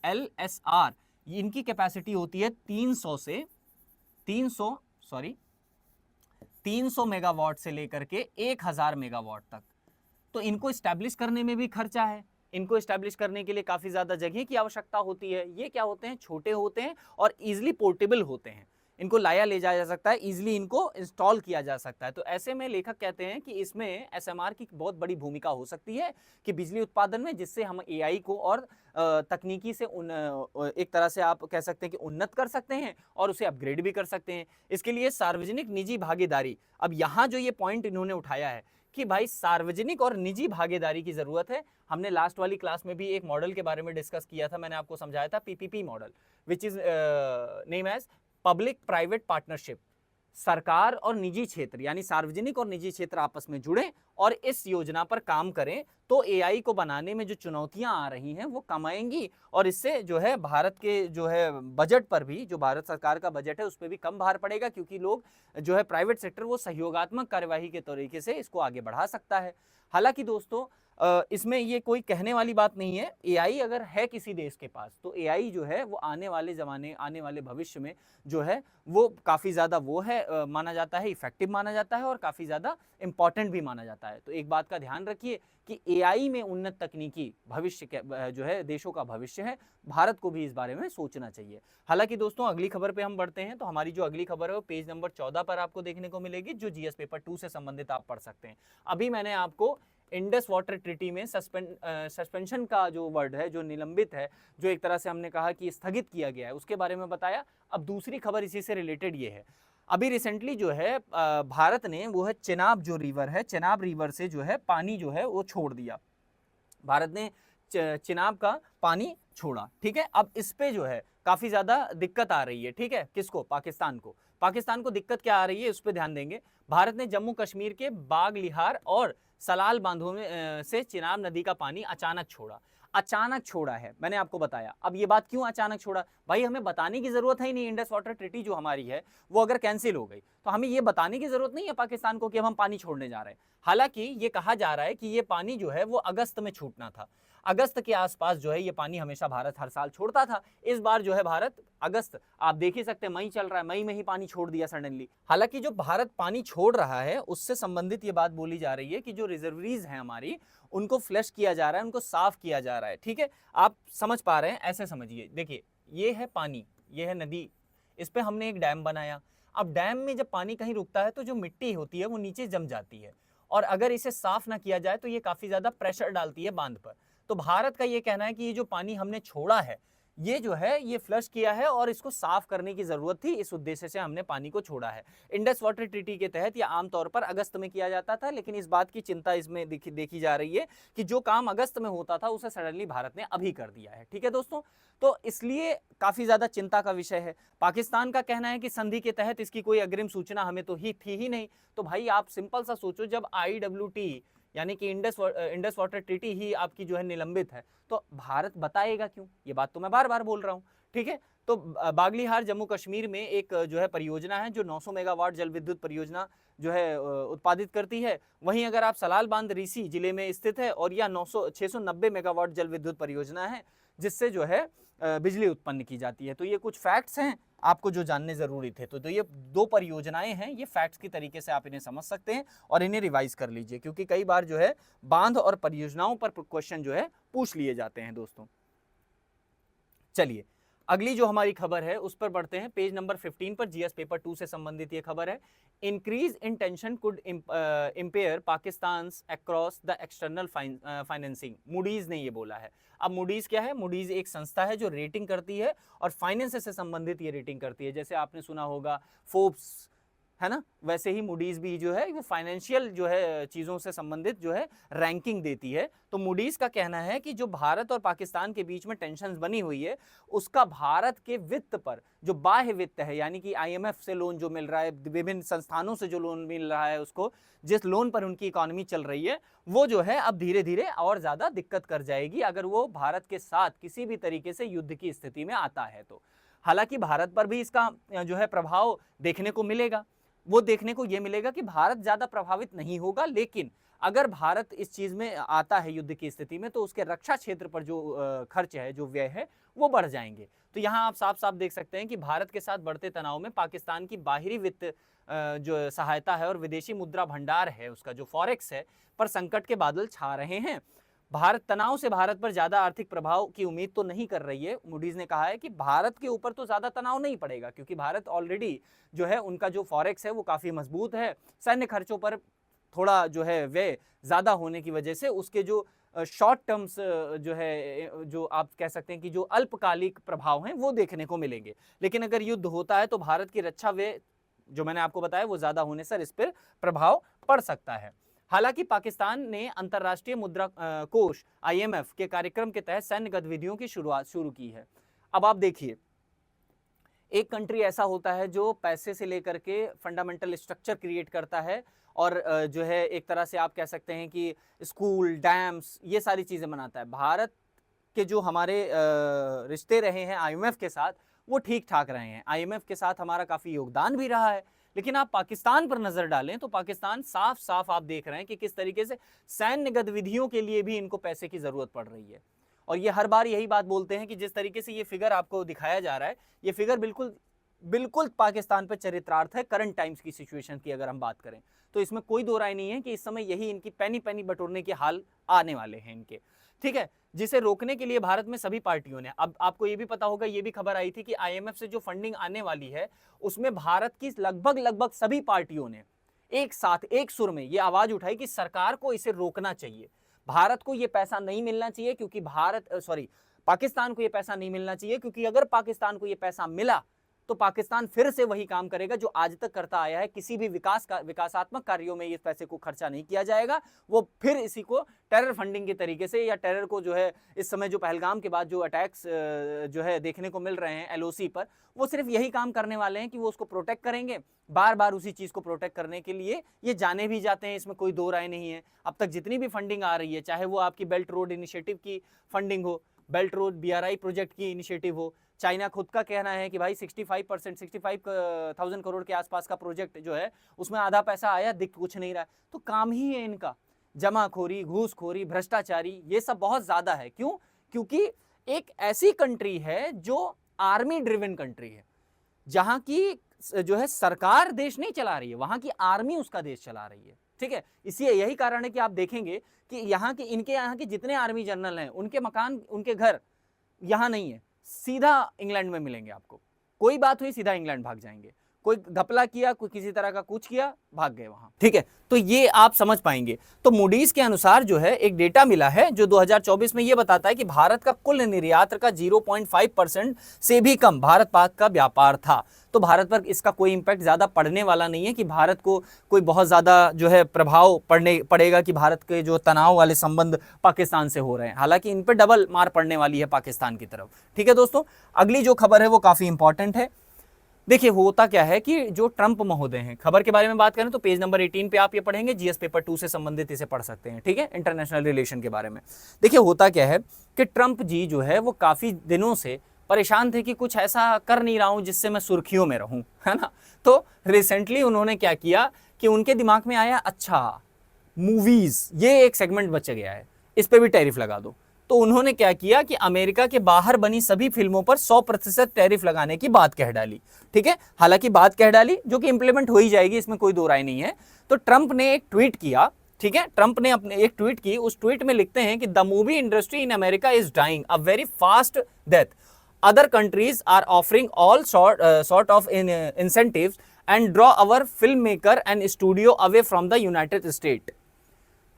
Speaker 1: LSR, इनकी कैपेसिटी होती है 300 मेगावाट से लेकर के 1000 मेगावाट तक। तो इनको स्टैब्लिश करने में भी खर्चा है, इनको स्टैब्लिश करने के लिए काफी ज्यादा जगह की आवश्यकता होती है। ये क्या होते हैं, छोटे होते हैं और इजिली पोर्टेबल होते हैं, इनको लाया ले जाया जा सकता है, इजिली इनको इंस्टॉल किया जा सकता है। तो ऐसे में लेखक कहते हैं कि इसमें SMR की बहुत बड़ी भूमिका हो सकती है कि बिजली उत्पादन में, जिससे हम एआई को और तकनीकी से एक तरह से आप कह सकते हैं कि उन्नत कर सकते हैं और उसे अपग्रेड भी कर सकते हैं। इसके लिए सार्वजनिक निजी भागीदारी, अब यहाँ जो ये पॉइंट इन्होंने उठाया है कि भाई सार्वजनिक और निजी भागीदारी की जरूरत है। हमने लास्ट वाली क्लास में भी एक मॉडल के बारे में डिस्कस किया था, मैंने आपको समझाया था PPP model, which is name as public private partnership. सरकार और निजी क्षेत्र यानी सार्वजनिक और निजी क्षेत्र आपस में जुड़े और इस योजना पर काम करें तो एआई को बनाने में जो चुनौतियां आ रही हैं वो कम आएंगी, और इससे जो है भारत के जो है बजट पर भी, जो भारत सरकार का बजट है उस पर भी कम भार पड़ेगा, क्योंकि लोग जो है प्राइवेट सेक्टर वो सहयोगात्मक कार्यवाही के तरीके से इसको आगे बढ़ा सकता है। हालांकि दोस्तों इसमें ये कोई कहने वाली बात नहीं है, एआई अगर है किसी देश के पास तो एआई जो है वो आने वाले ज़माने, आने वाले भविष्य में जो है वो काफ़ी ज़्यादा वो है माना जाता है, इफेक्टिव माना जाता है और काफ़ी ज़्यादा इम्पॉर्टेंट भी माना जाता है। तो एक बात का ध्यान रखिए कि एआई में उन्नत तकनीकी भविष्य के जो है देशों का भविष्य है, भारत को भी इस बारे में सोचना चाहिए। हालांकि दोस्तों अगली खबर पे हम बढ़ते हैं, तो हमारी जो अगली खबर है वो पेज नंबर 14 पर आपको देखने को मिलेगी, जो जीएस पेपर 2 से संबंधित आप पढ़ सकते हैं। अभी मैंने आपको इंडस वाटर ट्रीटी में सस्पेंशन का जो वर्ड है, जो निलंबित है, जो एक तरह से हमने कहा कि स्थगित किया गया है, उसके बारे में बताया। अब दूसरी खबर इसी से रिलेटेड ये है, अभी रिसेंटली जो है भारत ने वो है चेनाब जो रिवर है, चेनाब रिवर से जो है पानी जो है वो छोड़ दिया। भारत ने चेनाब का पानी छोड़ा, ठीक है। अब इस पे जो है काफी ज्यादा दिक्कत आ रही है, ठीक है। किसको? पाकिस्तान को। पाकिस्तान को दिक्कत क्या आ रही है, उस पर ध्यान देंगे। भारत ने जम्मू कश्मीर के बाग लिहार और सलाल बांधों में से चिनाब नदी का पानी अचानक छोड़ा। अचानक छोड़ा है, मैंने आपको बताया। अब ये बात क्यों अचानक छोड़ा, भाई हमें बताने की जरूरत है ही नहीं। इंडस वाटर ट्रीटी जो हमारी है वो अगर कैंसिल हो गई तो हमें ये बताने की जरूरत नहीं है पाकिस्तान को कि अब हम पानी छोड़ने जा रहे हैं। हालांकि ये कहा जा रहा है कि ये पानी जो है वो अगस्त में छूटना था। अगस्त के आसपास जो है ये पानी हमेशा भारत हर साल छोड़ता था। इस बार जो है भारत अगस्त, आप देख ही सकते हैं मई चल रहा है, मई में ही पानी छोड़ दिया सडनली। हालांकि जो भारत पानी छोड़ रहा है उससे संबंधित ये बात बोली जा रही है कि जो रिजर्वरीज हैं हमारी, उनको फ्लश किया जा रहा है, उनको साफ किया जा रहा है, ठीक है। आप समझ पा रहे हैं? ऐसे समझिए, देखिए ये है पानी, ये है नदी, इस पे हमने एक डैम बनाया। अब डैम में जब पानी कहीं रुकता है तो जो मिट्टी होती है वो नीचे जम जाती है, और अगर इसे साफ ना किया जाए तो ये काफी ज्यादा प्रेशर डालती है बांध पर। तो भारत का ये कहना है कि ये जो पानी हमने छोड़ा है ये जो है ये फ्लश किया है और इसको साफ करने की जरूरत थी, इस उद्देश्य से हमने पानी को छोड़ा है। इंडस वाटर ट्रीटी के तहत यह आमतौर पर अगस्त में किया जाता था, लेकिन इस बात की चिंता इसमें देखी जा रही है कि जो काम अगस्त में होता था उसे सडनली भारत ने अभी कर दिया है, ठीक है दोस्तों। तो इसलिए काफी ज्यादा चिंता का विषय है। पाकिस्तान का कहना है कि संधि के तहत इसकी कोई अग्रिम सूचना हमें तो ही थी ही नहीं। तो भाई आप सिंपल सा सोचो, जब IWT यानी कि इंडस वाटर ट्रीटी ही आपकी जो है निलंबित है, तो भारत बताएगा क्यों? ये बात तो मैं बार बार बोल रहा हूं, ठीक है। तो बागलीहार जम्मू कश्मीर में एक जो है परियोजना है जो 900 मेगावाट जल विद्युत परियोजना जो है उत्पादित करती है। वहीं अगर आप सलाल बांध रीसी जिले में स्थित है और यह 690 मेगावाट जल विद्युत परियोजना है जिससे जो है बिजली उत्पन्न की जाती है। तो ये कुछ फैक्ट्स हैं आपको जो जानने जरूरी थे। तो ये दो परियोजनाएं हैं, ये फैक्ट्स की तरीके से आप इन्हें समझ सकते हैं और इन्हें रिवाइज कर लीजिए, क्योंकि कई बार जो है बांध और परियोजनाओं पर क्वेश्चन जो है पूछ लिए जाते हैं दोस्तों। चलिए अगली जो हमारी खबर है उस पर बढ़ते हैं। पेज नंबर 15 पर जीएस पेपर 2 से संबंधित ये खबर है। Increase in tension could empire Pakistan across the external financing, Moody's ने ये बोला है। अब मूडीज क्या है? मूडीज एक संस्था है जो रेटिंग करती है और फाइनेंस से संबंधित ये रेटिंग करती है। जैसे आपने सुना होगा फोर्ब्स, है ना, वैसे ही मूडीज भी जो है वो फाइनेंशियल जो है चीजों से संबंधित जो है रैंकिंग देती है। तो मूडीज का कहना है कि जो भारत और पाकिस्तान के बीच में टेंशन बनी हुई है उसका भारत के वित्त पर, जो बाह्य वित्त है यानी कि IMF से लोन जो मिल रहा है, विभिन्न संस्थानों से जो लोन मिल रहा है, उसको जिस लोन पर उनकी इकोनॉमी चल रही है वो जो है अब धीरे धीरे और ज्यादा दिक्कत कर जाएगी अगर वो भारत के साथ किसी भी तरीके से युद्ध की स्थिति में आता है तो। हालांकि भारत पर भी इसका जो है प्रभाव देखने को मिलेगा। वो देखने को ये मिलेगा कि भारत ज्यादा प्रभावित नहीं होगा, लेकिन अगर भारत इस चीज में आता है युद्ध की स्थिति में तो उसके रक्षा क्षेत्र पर जो खर्च है, जो व्यय है, वो बढ़ जाएंगे। तो यहाँ आप साफ साफ देख सकते हैं कि भारत के साथ बढ़ते तनाव में पाकिस्तान की बाहरी वित्त जो सहायता है और विदेशी मुद्रा भंडार है, उसका जो फॉरेक्स है, पर संकट के बादल छा रहे हैं। भारत तनाव से भारत पर ज्यादा आर्थिक प्रभाव की उम्मीद तो नहीं कर रही है। मूडीज ने कहा है कि भारत के ऊपर तो ज्यादा तनाव नहीं पड़ेगा, क्योंकि भारत ऑलरेडी जो है उनका जो फॉरेक्स है वो काफी मजबूत है। सैन्य खर्चों पर थोड़ा जो है व्यय ज्यादा होने की वजह से उसके जो शॉर्ट टर्म्स जो है, जो आप कह सकते हैं कि जो अल्पकालिक प्रभाव हैं वो देखने को मिलेंगे। लेकिन अगर युद्ध होता है तो भारत की रक्षा व्यय जो मैंने आपको बताया वो ज्यादा होने से इस पर प्रभाव पड़ सकता है। हालांकि पाकिस्तान ने अंतर्राष्ट्रीय मुद्रा कोष IMF के कार्यक्रम के तहत सैन्य गतिविधियों की शुरुआत शुरू की है। अब आप देखिए, एक कंट्री ऐसा होता है जो पैसे से लेकर के फंडामेंटल स्ट्रक्चर क्रिएट करता है और जो है एक तरह से आप कह सकते हैं कि स्कूल, डैम्स, ये सारी चीजें बनाता है। भारत के जो हमारे रिश्ते रहे हैं IMF के साथ वो ठीक ठाक रहे हैं। IMF के साथ हमारा काफी योगदान भी रहा है, लेकिन आप पाकिस्तान पर नजर डालें तो पाकिस्तान साफ साफ आप देख रहे हैं कि किस तरीके से सैन्य गतिविधियों के लिए भी इनको पैसे की जरूरत पड़ रही है। और ये हर बार यही बात बोलते हैं कि जिस तरीके से ये फिगर आपको दिखाया जा रहा है, ये फिगर बिल्कुल बिल्कुल पाकिस्तान पर चरित्रार्थ है करंट टाइम्स की सिचुएशन की अगर हम बात करें तो। इसमें कोई दो राय नहीं है कि इस समय यही इनकी पैनी पैनी बटोरने के हाल आने वाले हैं इनके, ठीक है, जिसे रोकने के लिए भारत में सभी पार्टियों ने, अब आपको ये भी पता होगा, ये भी खबर आई थी कि IMF से जो फंडिंग आने वाली है उसमें भारत की लगभग सभी पार्टियों ने एक साथ एक सुर में ये आवाज उठाई कि सरकार को इसे रोकना चाहिए, भारत को ये पैसा नहीं मिलना चाहिए क्योंकि पाकिस्तान को ये पैसा नहीं मिलना चाहिए, क्योंकि अगर पाकिस्तान को ये पैसा मिला तो पाकिस्तान फिर से वही काम करेगा जो आज तक करता आया है, किसी भी विकासात्मक कार्यों में इस पैसे को खर्चा नहीं किया जाएगा, वो फिर इसी को टेरर फंडिंग के तरीके से या टेरर को जो है इस समय जो पहलगाम के बाद जो अटैक्स जो है देखने को मिल रहे हैं LOC पर, वो सिर्फ यही काम करने वाले हैं कि वो उसको प्रोटेक्ट करेंगे, बार बार उसी चीज को प्रोटेक्ट करने के लिए ये जाने भी जाते हैं, इसमें कोई दो राय नहीं है। अब तक जितनी भी फंडिंग आ रही है, चाहे वो आपकी बेल्ट रोड इनिशिएटिव की फंडिंग हो, बेल्ट रोड BRI प्रोजेक्ट की इनिशिएटिव हो, चाइना खुद का कहना है कि भाई 65,000 करोड़ के आसपास का प्रोजेक्ट जो है उसमें आधा पैसा आया, दिख कुछ नहीं रहा है। तो काम ही है इनका जमाखोरी, घूसखोरी, भ्रष्टाचारी, ये सब बहुत ज्यादा है। क्यों? क्योंकि एक ऐसी कंट्री है जो आर्मी ड्रिवन कंट्री है, जहां की जो है सरकार देश नहीं चला रही है, वहां की आर्मी उसका देश चला रही है, ठीक है। इसी यही कारण है कि आप देखेंगे कि इनके यहाँ के जितने आर्मी जनरल हैं उनके मकान, उनके घर यहाँ नहीं है, सीधा इंग्लैंड में मिलेंगे आपको। कोई बात हुई सीधा इंग्लैंड भाग जाएंगे, कोई घपला किया, कोई किसी तरह का कुछ किया, भाग गए वहां, ठीक है। तो ये आप समझ पाएंगे। तो मूडीज के अनुसार जो है एक डेटा मिला है जो 2024 में ये बताता है कि भारत का कुल निर्यात का 0.5% से भी कम भारत पाक का व्यापार था। तो भारत पर इसका कोई इंपैक्ट ज्यादा पड़ने वाला नहीं है कि भारत को कोई बहुत ज्यादा जो है प्रभाव पड़ेगा कि भारत के जो तनाव वाले संबंध पाकिस्तान से हो रहे हैं। हालांकि इन पर डबल मार पड़ने वाली है पाकिस्तान की तरफ, ठीक है दोस्तों। अगली जो खबर है वो काफी इंपॉर्टेंट है। देखिए होता क्या है कि जो ट्रंप महोदय हैं, खबर के बारे में बात करें तो पेज नंबर 18 पे आप ये पढ़ेंगे, GS पेपर 2 से संबंधित इसे पढ़ सकते हैं, ठीक है, इंटरनेशनल रिलेशन के बारे में। देखिए होता क्या है कि ट्रंप जी जो है वो काफी दिनों से परेशान थे कि कुछ ऐसा कर नहीं रहा हूं जिससे मैं सुर्खियों में रहूं, है ना। तो रिसेंटली उन्होंने क्या किया कि उनके दिमाग में आया, अच्छा मूवीज ये एक सेगमेंट बच गया है, इस पे भी टैरिफ लगा दो। तो उन्होंने क्या किया कि अमेरिका के बाहर बनी सभी फिल्मों पर 100% टैरिफ लगाने की बात कह डाली, ठीक है। हालांकि बात कह डाली जो कि इंप्लीमेंट हो ही जाएगी, इसमें कोई दो राय नहीं है। तो ट्रंप ने एक ट्वीट किया, ठीक है, ट्रंप ने अपने एक ट्वीट की, उस ट्वीट में लिखते हैं कि the movie industry in America is dying a very fast death, other countries are offering all sort of incentives and draw our filmmaker and studio away from the United States।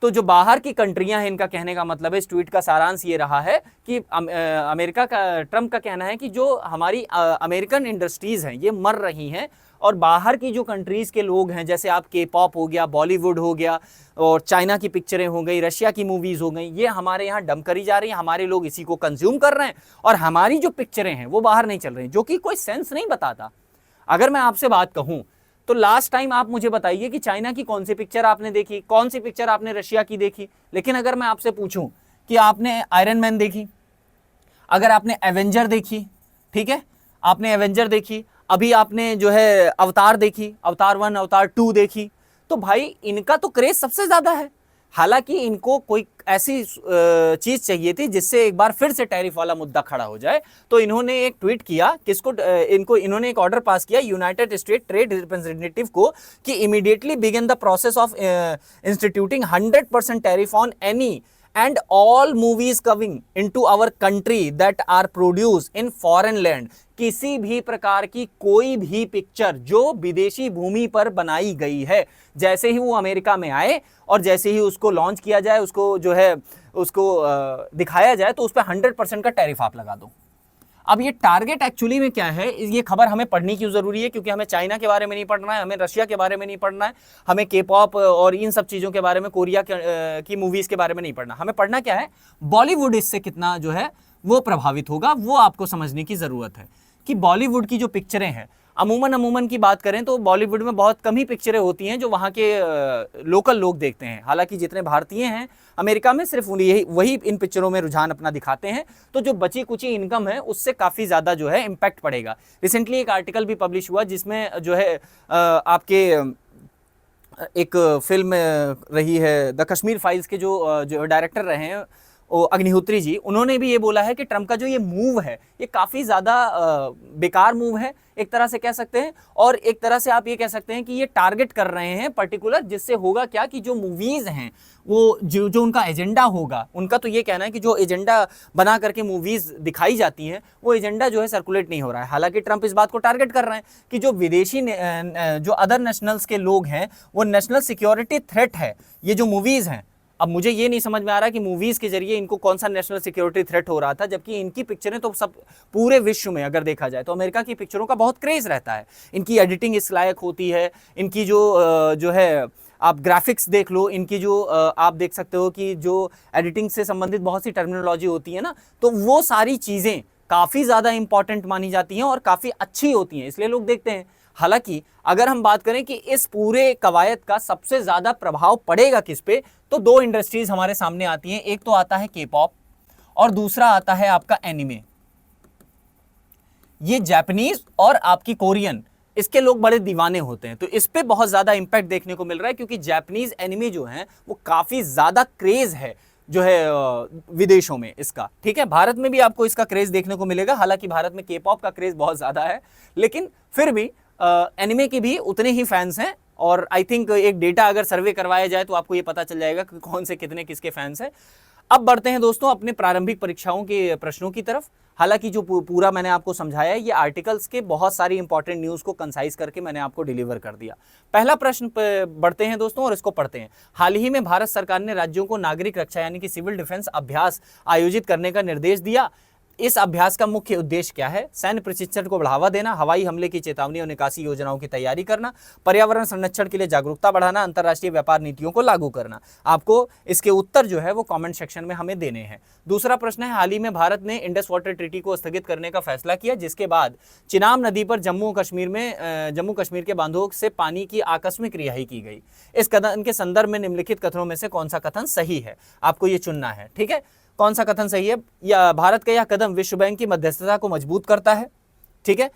Speaker 1: तो जो बाहर की कंट्रियां हैं, इनका कहने का मतलब है, इस ट्वीट का सारांश ये रहा है कि अमेरिका का, ट्रंप का कहना है कि जो हमारी अमेरिकन इंडस्ट्रीज हैं ये मर रही हैं और बाहर की जो कंट्रीज के लोग हैं, जैसे आप K-pop हो गया, बॉलीवुड हो गया और चाइना की पिक्चरें हो गई, रशिया की मूवीज हो गई, ये हमारे यहाँ डंप करी जा रही हैं, हमारे लोग इसी को कंज्यूम कर रहे हैं और हमारी जो पिक्चरें हैं वो बाहर नहीं चल रही, जो कि कोई सेंस नहीं बताता। अगर मैं आपसे बात कहूं तो लास्ट टाइम आप मुझे बताइए कि चाइना की कौन सी पिक्चर आपने देखी, कौन सी पिक्चर आपने रशिया की देखी। लेकिन अगर मैं आपसे पूछूं कि आपने आयरन मैन देखी, अगर आपने एवेंजर देखी, ठीक है, आपने एवेंजर देखी, अभी आपने जो है अवतार देखी, अवतार 1, अवतार 2 देखी, तो भाई इनका तो क्रेज सबसे ज्यादा है। हालांकि इनको कोई ऐसी चीज चाहिए थी जिससे एक बार फिर से टैरिफ वाला मुद्दा खड़ा हो जाए। तो इन्होंने एक ट्वीट किया, इन्होंने एक ऑर्डर पास किया यूनाइटेड स्टेट ट्रेड रिप्रेजेंटेटिव को कि immediately begin the process of instituting 100% tariff on any and all movies coming into our country that are produced in foreign land। किसी भी प्रकार की कोई भी पिक्चर जो विदेशी भूमि पर बनाई गई है, जैसे ही वो अमेरिका में आए और जैसे ही उसको लॉन्च किया जाए, उसको जो है उसको दिखाया जाए, तो उस पर 100% का टैरिफ आप लगा दो। अब ये टारगेट एक्चुअली में क्या है, ये खबर हमें पढ़नी क्यों जरूरी है, क्योंकि हमें चाइना के बारे में नहीं पढ़ना है, हमें रशिया के बारे में नहीं पढ़ना है, हमें K-pop और इन सब चीज़ों के बारे में, कोरिया की मूवीज़ के बारे में नहीं पढ़ना। हमें पढ़ना क्या है, बॉलीवुड इससे कितना जो है वो प्रभावित होगा, वो आपको समझने की ज़रूरत है कि बॉलीवुड की जो पिक्चरें हैं, अमूमन की बात करें तो बॉलीवुड में बहुत कम ही पिक्चरें होती हैं जो वहाँ के लोकल लोग देखते हैं। हालांकि जितने भारतीय हैं अमेरिका में सिर्फ वही इन पिक्चरों में रुझान अपना दिखाते हैं, तो जो बची कुची इनकम है उससे काफ़ी ज़्यादा जो है इम्पैक्ट पड़ेगा। रिसेंटली एक आर्टिकल भी पब्लिश हुआ जिसमें जो है आपके एक फिल्म रही है द कश्मीर फाइल्स के जो डायरेक्टर रहे हैं अग्निहोत्री जी, उन्होंने भी ये बोला है कि ट्रंप का जो ये मूव है ये काफ़ी ज़्यादा बेकार मूव है एक तरह से कह सकते हैं, और एक तरह से आप ये कह सकते हैं कि ये टारगेट कर रहे हैं पर्टिकुलर, जिससे होगा क्या कि जो मूवीज़ हैं वो जो उनका एजेंडा होगा, उनका तो ये कहना है कि जो एजेंडा बना करके मूवीज़ दिखाई जाती हैं वो एजेंडा जो है सर्कुलेट नहीं हो रहा है। हालांकि ट्रंप इस बात को टारगेट कर रहे हैं कि जो विदेशी जो अदर नेशनल्स के लोग हैं वो नेशनल सिक्योरिटी थ्रेट है ये जो मूवीज़ हैं। अब मुझे ये नहीं समझ में आ रहा कि मूवीज़ के जरिए इनको कौन सा नेशनल सिक्योरिटी थ्रेट हो रहा था, जबकि इनकी पिक्चरें तो सब पूरे विश्व में अगर देखा जाए तो अमेरिका की पिक्चरों का बहुत क्रेज़ रहता है। इनकी एडिटिंग इस लायक होती है, इनकी जो है आप ग्राफिक्स देख लो, इनकी जो आप देख सकते हो कि जो एडिटिंग से संबंधित बहुत सी टर्मिनोलॉजी होती है ना, तो वो सारी चीज़ें काफ़ी ज़्यादा इंपॉर्टेंट मानी जाती हैं और काफ़ी अच्छी होती हैं, इसलिए लोग देखते हैं। हालांकि अगर हम बात करें कि इस पूरे कवायद का सबसे ज़्यादा प्रभाव पड़ेगा किस पे, तो दो इंडस्ट्रीज हमारे सामने आती हैं। एक तो आता है के पॉप और दूसरा आता है आपका एनिमे। ये जापानीज और आपकी कोरियन, इसके लोग बड़े दीवाने होते हैं, तो इस पे बहुत ज़्यादा इंपैक्ट देखने को मिल रहा है, क्योंकि जापानीज एनिमे जो हैं वो काफ़ी ज़्यादा क्रेज़ है जो है विदेशों में इसका। ठीक है, भारत में भी आपको इसका क्रेज़ देखने को मिलेगा, हालांकि भारत में के पॉप का क्रेज़ बहुत ज़्यादा है, लेकिन फिर भी एनिमे के भी उतने ही फैंस हैं। और आई थिंक एक डेटा अगर सर्वे करवाया जाए तो आपको ये पता चल जाएगा कि कौन से कितने किसके फैंस हैं। अब बढ़ते हैं दोस्तों अपने प्रारंभिक परीक्षाओं के प्रश्नों की तरफ। हालांकि जो पूरा मैंने आपको समझाया है ये आर्टिकल्स के बहुत सारी इंपॉर्टेंट न्यूज़ को कंसाइज करके मैंने आपको डिलीवर कर दिया। पहला प्रश्न बढ़ते हैं दोस्तों और इसको पढ़ते हैं। हाल ही में भारत सरकार ने राज्यों को नागरिक रक्षा यानी कि सिविल डिफेंस अभ्यास आयोजित करने का निर्देश दिया। इस अभ्यास का मुख्य उद्देश्य क्या है? सैन्य प्रशिक्षण को बढ़ावा देना, हवाई हमले की चेतावनी और निकासी योजनाओं की तैयारी करना, पर्यावरण संरक्षण के लिए जागरूकता बढ़ाना, अंतर्राष्ट्रीय व्यापार नीतियों को लागू करना। आपको इसके उत्तर जो है वो कमेंट सेक्शन में हमें देने हैं। दूसरा प्रश्न है, हाल ही में भारत ने इंडस वाटर ट्रीटी को स्थगित करने का फैसला किया, जिसके बाद चिनाब नदी पर जम्मू कश्मीर के बांधों से पानी की आकस्मिक रिहाई की गई। इस कथन के संदर्भ में निम्नलिखित कथनों में से कौन सा कथन सही है? आपको ये चुनना है। ठीक है, कौन सा कथन सही है? या भारत का यह कदम विश्व बैंक की मध्यस्थता को मजबूत करता है। ठीक है,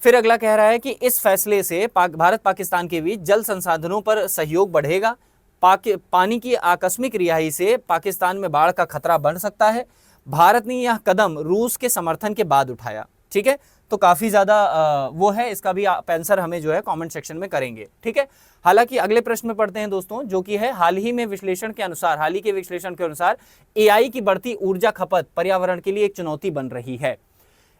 Speaker 1: फिर अगला कह रहा है कि इस फैसले से भारत पाकिस्तान के बीच जल संसाधनों पर सहयोग बढ़ेगा। पानी की आकस्मिक रिहाई से पाकिस्तान में बाढ़ का खतरा बढ़ सकता है। भारत ने यह कदम रूस के समर्थन के बाद उठाया। ठीक है, तो काफ़ी ज़्यादा वो है, इसका भी आप आंसर हमें जो है कमेंट सेक्शन में करेंगे। ठीक है, हालांकि अगले प्रश्न में पढ़ते हैं दोस्तों, जो कि है हाल ही के विश्लेषण के अनुसार एआई की बढ़ती ऊर्जा खपत पर्यावरण के लिए एक चुनौती बन रही है।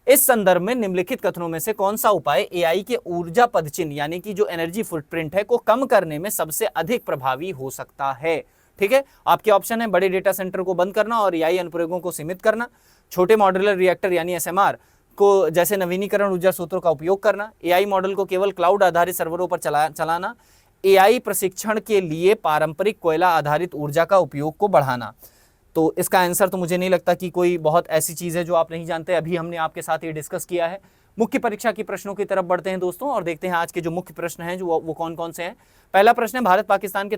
Speaker 1: इस संदर्भ में निम्नलिखित कथनों में से कौन सा उपाय एआई के ऊर्जा पदचिह्न यानी कि जो एनर्जी फुटप्रिंट है को कम करने में सबसे अधिक प्रभावी हो सकता है? ठीक है, आपके ऑप्शन है बड़े डेटा सेंटर को बंद करना और एआई अनुप्रयोगों को सीमित करना, छोटे मॉड्यूलर रिएक्टर यानी एसएमआर को जैसे नवीनीकरण ऊर्जा स्रोतों का उपयोग करना, एआई मॉडल को केवल क्लाउड आधारित सर्वरों पर चलाना, एआई प्रशिक्षण के लिए पारंपरिक कोयला आधारित ऊर्जा का उपयोग को बढ़ाना। तो इसका आंसर तो मुझे नहीं लगता कि कोई बहुत ऐसी चीज़ है जो आप नहीं जानते, अभी हमने आपके साथ ये डिस्कस किया है। मुख्य परीक्षा की प्रश्नों की तरफ बढ़ते हैं दोस्तों और देखते हैं आज के जो मुख्य प्रश्न हैं जो वो कौन कौन से हैं। पहला प्रश्न है, भारत पाकिस्तान के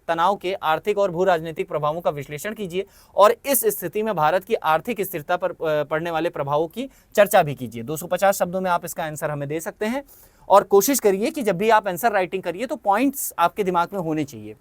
Speaker 1: तनाव के आर्थिक और भू राजनीतिक प्रभावों का विश्लेषण कीजिए और इस स्थिति में भारत की आर्थिक स्थिरता पर पड़ने वाले प्रभावों की चर्चा भी कीजिए। 250 शब्दों में आप इसका आंसर हमें दे सकते हैं और कोशिश करिए कि जब भी आप आंसर राइटिंग करिए तो पॉइंट्स आपके दिमाग में होने चाहिए।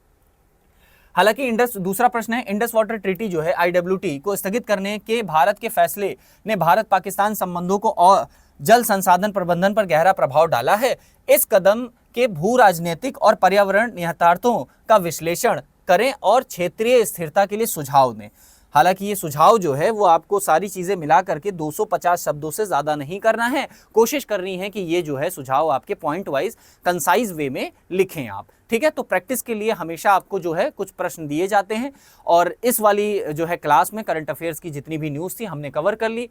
Speaker 1: हालांकि दूसरा प्रश्न है, इंडस वाटर ट्रीटी जो है IWT को स्थगित करने के भारत के फैसले ने भारत पाकिस्तान संबंधों को और जल संसाधन प्रबंधन पर गहरा प्रभाव डाला है। इस कदम के भू राजनीतिक और पर्यावरण निहितार्थों का विश्लेषण करें और क्षेत्रीय स्थिरता के लिए सुझाव दें। हालांकि ये सुझाव जो है वो आपको सारी चीज़ें मिला करके 250 शब्दों से ज़्यादा नहीं करना है, कोशिश करनी है कि ये जो है सुझाव आपके पॉइंट वाइज कंसाइज वे में लिखें आप। ठीक है, तो प्रैक्टिस के लिए हमेशा आपको जो है कुछ प्रश्न दिए जाते हैं और इस वाली जो है क्लास में करंट अफेयर्स की जितनी भी न्यूज़ थी हमने कवर कर ली।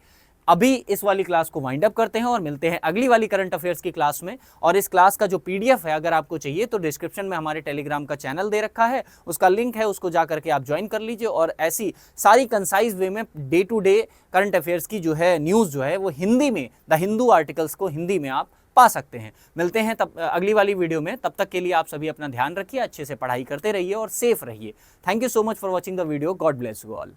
Speaker 1: अभी इस वाली क्लास को वाइंड अप करते हैं और मिलते हैं अगली वाली करंट अफेयर्स की क्लास में। और इस क्लास का जो पीडीएफ है अगर आपको चाहिए तो डिस्क्रिप्शन में हमारे टेलीग्राम का चैनल दे रखा है, उसका लिंक है, उसको जा करके आप ज्वाइन कर लीजिए और ऐसी सारी कंसाइज वे में day to day current affairs की जो है न्यूज़ जो है वो हिंदी में, द हिंदू आर्टिकल्स को हिंदी में आप पा सकते हैं। मिलते हैं तब अगली वाली वीडियो में, तब तक के लिए आप सभी अपना ध्यान रखिए, अच्छे से पढ़ाई करते रहिए और सेफ रहिए। Thank you so much for watching the video. God bless you all.